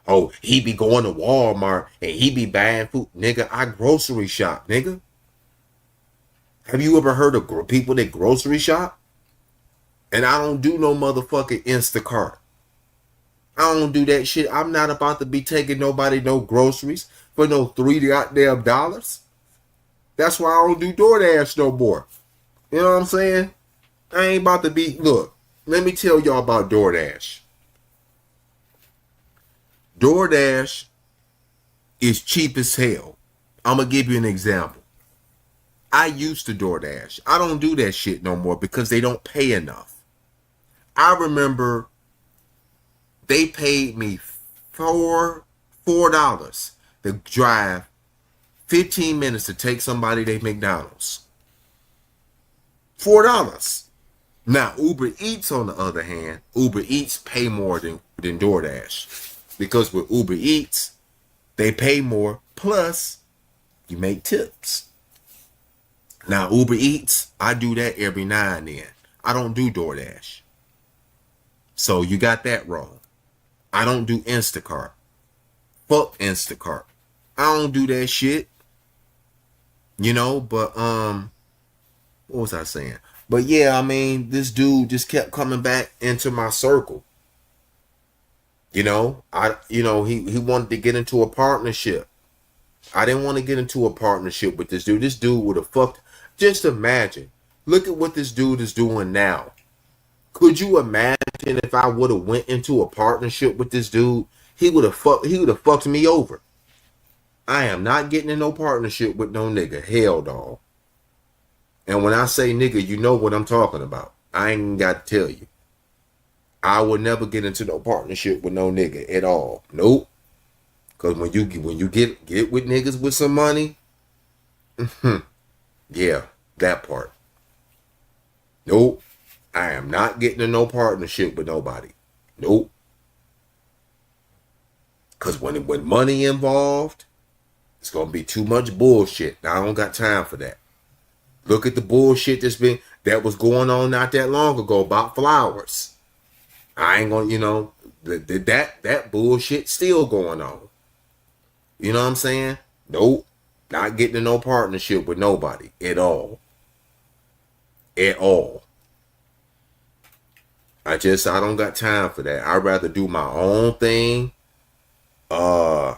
Oh, he be going to Walmart and he be buying food. Nigga, I grocery shop, nigga. Have you ever heard of people that grocery shop? And I don't do no motherfucking Instacart. I don't do that shit. I'm not about to be taking nobody no groceries for no $3 goddamn dollars. That's why I don't do DoorDash no more. You know what I'm saying? I ain't about to be, look, let me tell y'all about DoorDash. DoorDash is cheap as hell. I'm going to give you an example. I used to DoorDash. I don't do that shit no more because they don't pay enough. I remember they paid me $4 to drive 15 minutes to take somebody to McDonald's. $4. Now, Uber Eats, on the other hand, Uber Eats pay more than DoorDash. Because with Uber Eats, they pay more, plus you make tips. Now, Uber Eats, I do that every now and then. I don't do DoorDash. So you got that wrong. I don't do Instacart. Fuck Instacart. I don't do that shit. You know, but what was I saying? But yeah, I mean, this dude just kept coming back into my circle. You know, he wanted to get into a partnership. I didn't want to get into a partnership with this dude. This dude would have fucked. Just imagine. Look at what this dude is doing now. Could you imagine if I would have went into a partnership with this dude? He would have fucked me over. I am not getting in no partnership with no nigga. Hell, dog. And when I say nigga, you know what I'm talking about. I ain't got to tell you. I would never get into no partnership with no nigga at all. Nope. Because when you get with niggas with some money, Yeah, that part. Nope. I am not getting in no partnership with nobody. Nope. Because when money involved, it's going to be too much bullshit. Now, I don't got time for that. Look at the bullshit that was going on not that long ago about flowers. I ain't going to, that bullshit still going on. You know what I'm saying? Nope. Not getting in no partnership with nobody at all. At all. I don't got time for that. I'd rather do my own thing. I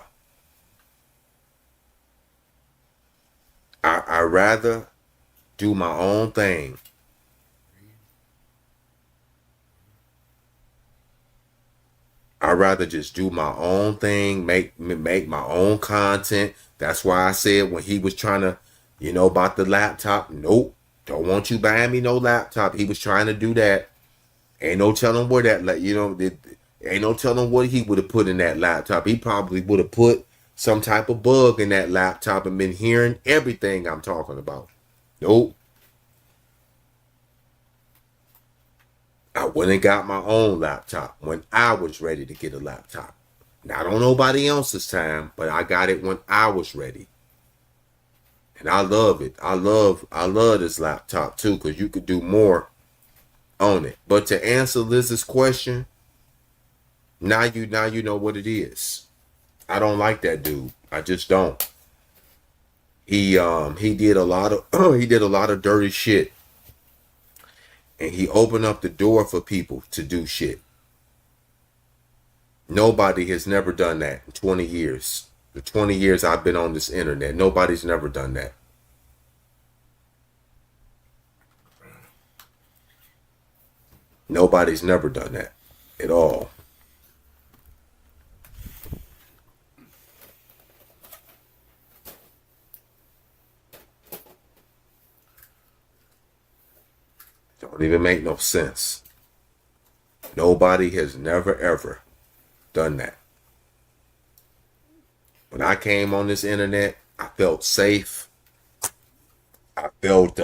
rather do my own thing. I'd rather just do my own thing, make my own content. That's why I said when he was trying to, about the laptop, nope, don't want you buying me no laptop. He was trying to do that. Ain't no telling where that, ain't no telling what he would have put in that laptop. He probably would have put some type of bug in that laptop and been hearing everything I'm talking about. Nope. I went and got my own laptop when I was ready to get a laptop. Not on nobody else's time, but I got it when I was ready. And I love it. I love this laptop too, because you could do more on it. But to answer Liz's question, now you know what it is. I don't like that dude. I just don't. He did a lot of dirty shit. And he opened up the door for people to do shit. Nobody has never done that in 20 years. The 20 years I've been on this internet, nobody's never done that. Nobody's never done that at all. Don't even make no sense. Nobody has never ever done that. When I came on this internet, I felt safe. I felt,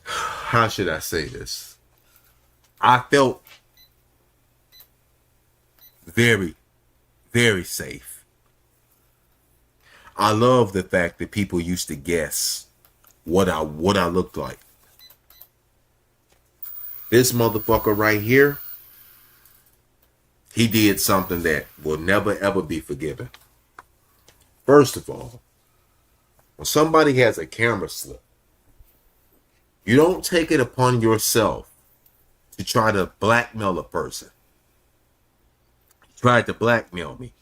how should I say this? I felt very, very safe. I love the fact that people used to guess what I looked like. This motherfucker right here, he did something that will never ever be forgiven. First of all, when somebody has a camera slip, you don't take it upon yourself to try to blackmail a person. He tried to blackmail me.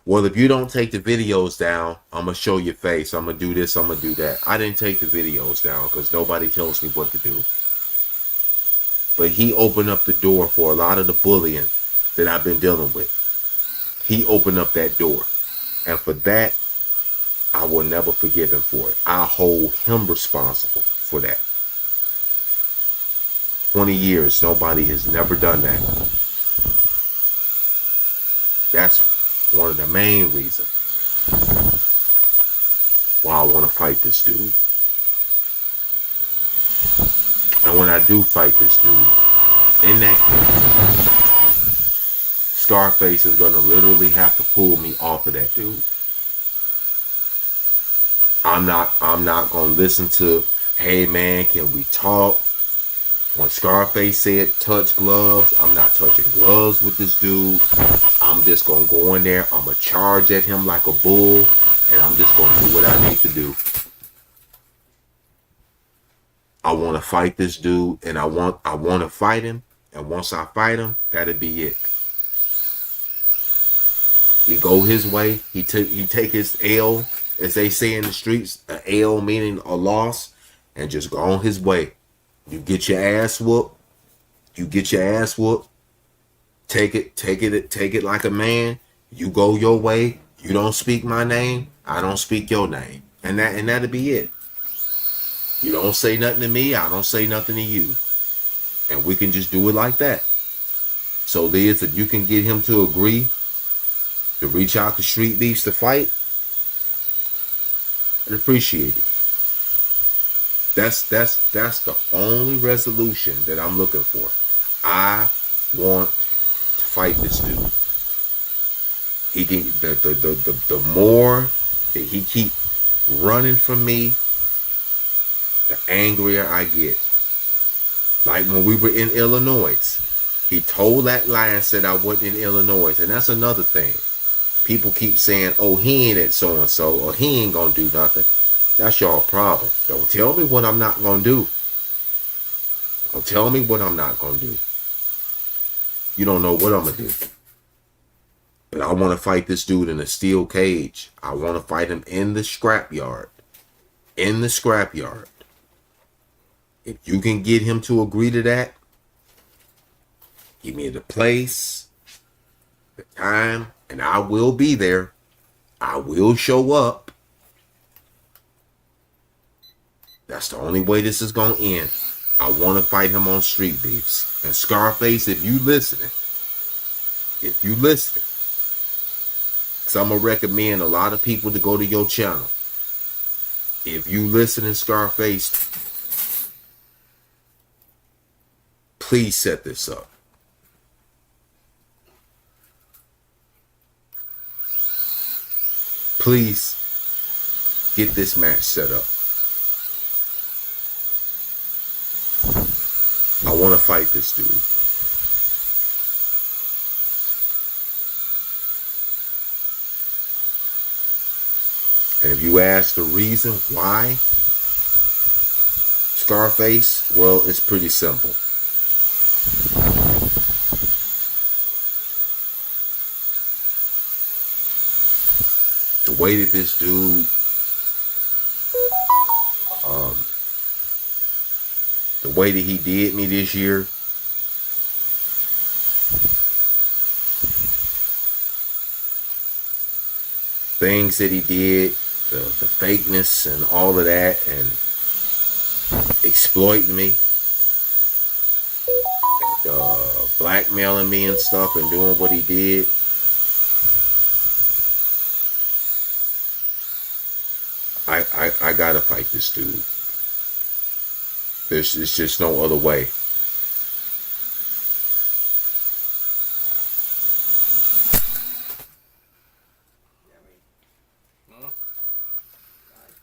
Well, if you don't take the videos down, I'm going to show your face. I'm going to do this. I'm going to do that. I didn't take the videos down because nobody tells me what to do. But he opened up the door for a lot of the bullying that I've been dealing with. He opened up that door. And for that, I will never forgive him for it. I hold him responsible for that. 20 years, nobody has never done that. That's one of the main reasons why I want to fight this dude. And when I do fight this dude, in that case, Scarface is going to literally have to pull me off of that dude. I'm not going to listen to, hey man, can we talk? When Scarface said touch gloves, I'm not touching gloves with this dude. I'm just going to go in there. I'm going to charge at him like a bull. And I'm just going to do what I need to do. I want to fight this dude. And I want to fight him. And once I fight him, that'll be it. He go his way. He take his L, as they say in the streets. An L meaning a loss. And just go on his way. You get your ass whooped. Take it like a man. You go your way. You don't speak my name. I don't speak your name. And that'll be it. You don't say nothing to me. I don't say nothing to you. And we can just do it like that. So Liz, if you can get him to agree to reach out to Street Beefs to fight, I'd appreciate it. That's the only resolution that I'm looking for. I want to fight this dude. He can the more that he keep running from me, the angrier I get. Like when we were in Illinois, he told that lie and said I wasn't in Illinois, and that's another thing. People keep saying, "Oh, he ain't at so and so," or "He ain't gonna do nothing." That's y'all problem. Don't tell me what I'm not gonna do. Don't tell me what I'm not gonna do. You don't know what I'm gonna do. But I want to fight this dude in a steel cage. I want to fight him in the scrapyard. In the scrapyard. If you can get him to agree to that, give me the place, the time, and I will be there. I will show up. That's the only way this is going to end. I want to fight him on Street Beefs. And Scarface, if you listening, because I'm going to recommend a lot of people to go to your channel. If you listening, Scarface, please set this up. Please get this match set up. I want to fight this dude. And if you ask the reason why, Scarface, well, it's pretty simple. The way that this dude the way that he did me this year, things that he did, the fakeness and all of that, and exploiting me, and blackmailing me and stuff, and doing what he did. I gotta fight this dude. There's just no other way.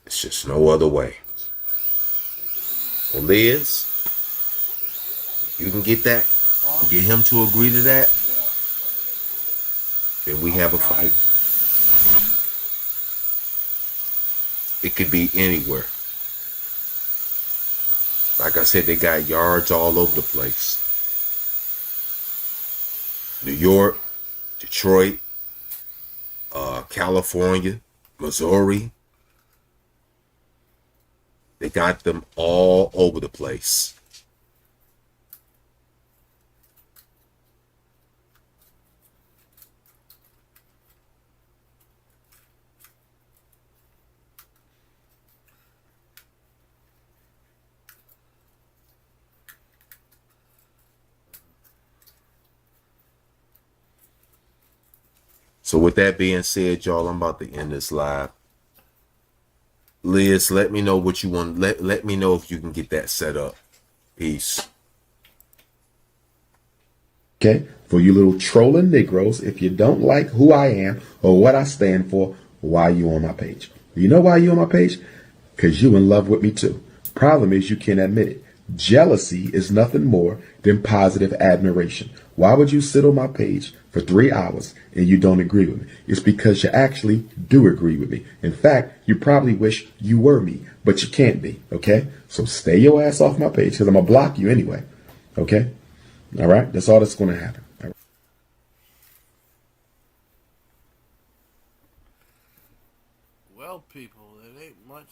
It's just no other way. Well, Liz, you can get that, get him to agree to that, then we have a fight. It could be anywhere. Like I said, they got yards all over the place. New York, Detroit, California, Missouri. They got them all over the place. So with that being said, y'all, I'm about to end this live. Liz, let me know what you want. Let me know if you can get that set up. Peace. Okay? For you little trolling Negroes, if you don't like who I am or what I stand for, why you on my page? You know why you on my page? Because you in love with me too. Problem is you can't admit it. Jealousy is nothing more than positive admiration. Why would you sit on my page for 3 hours and you don't agree with me? It's because you actually do agree with me. In fact, you probably wish you were me, but you can't be, okay? So stay your ass off my page because I'm going to block you anyway, okay? All right? That's all that's going to happen. All right. Well, people, it ain't much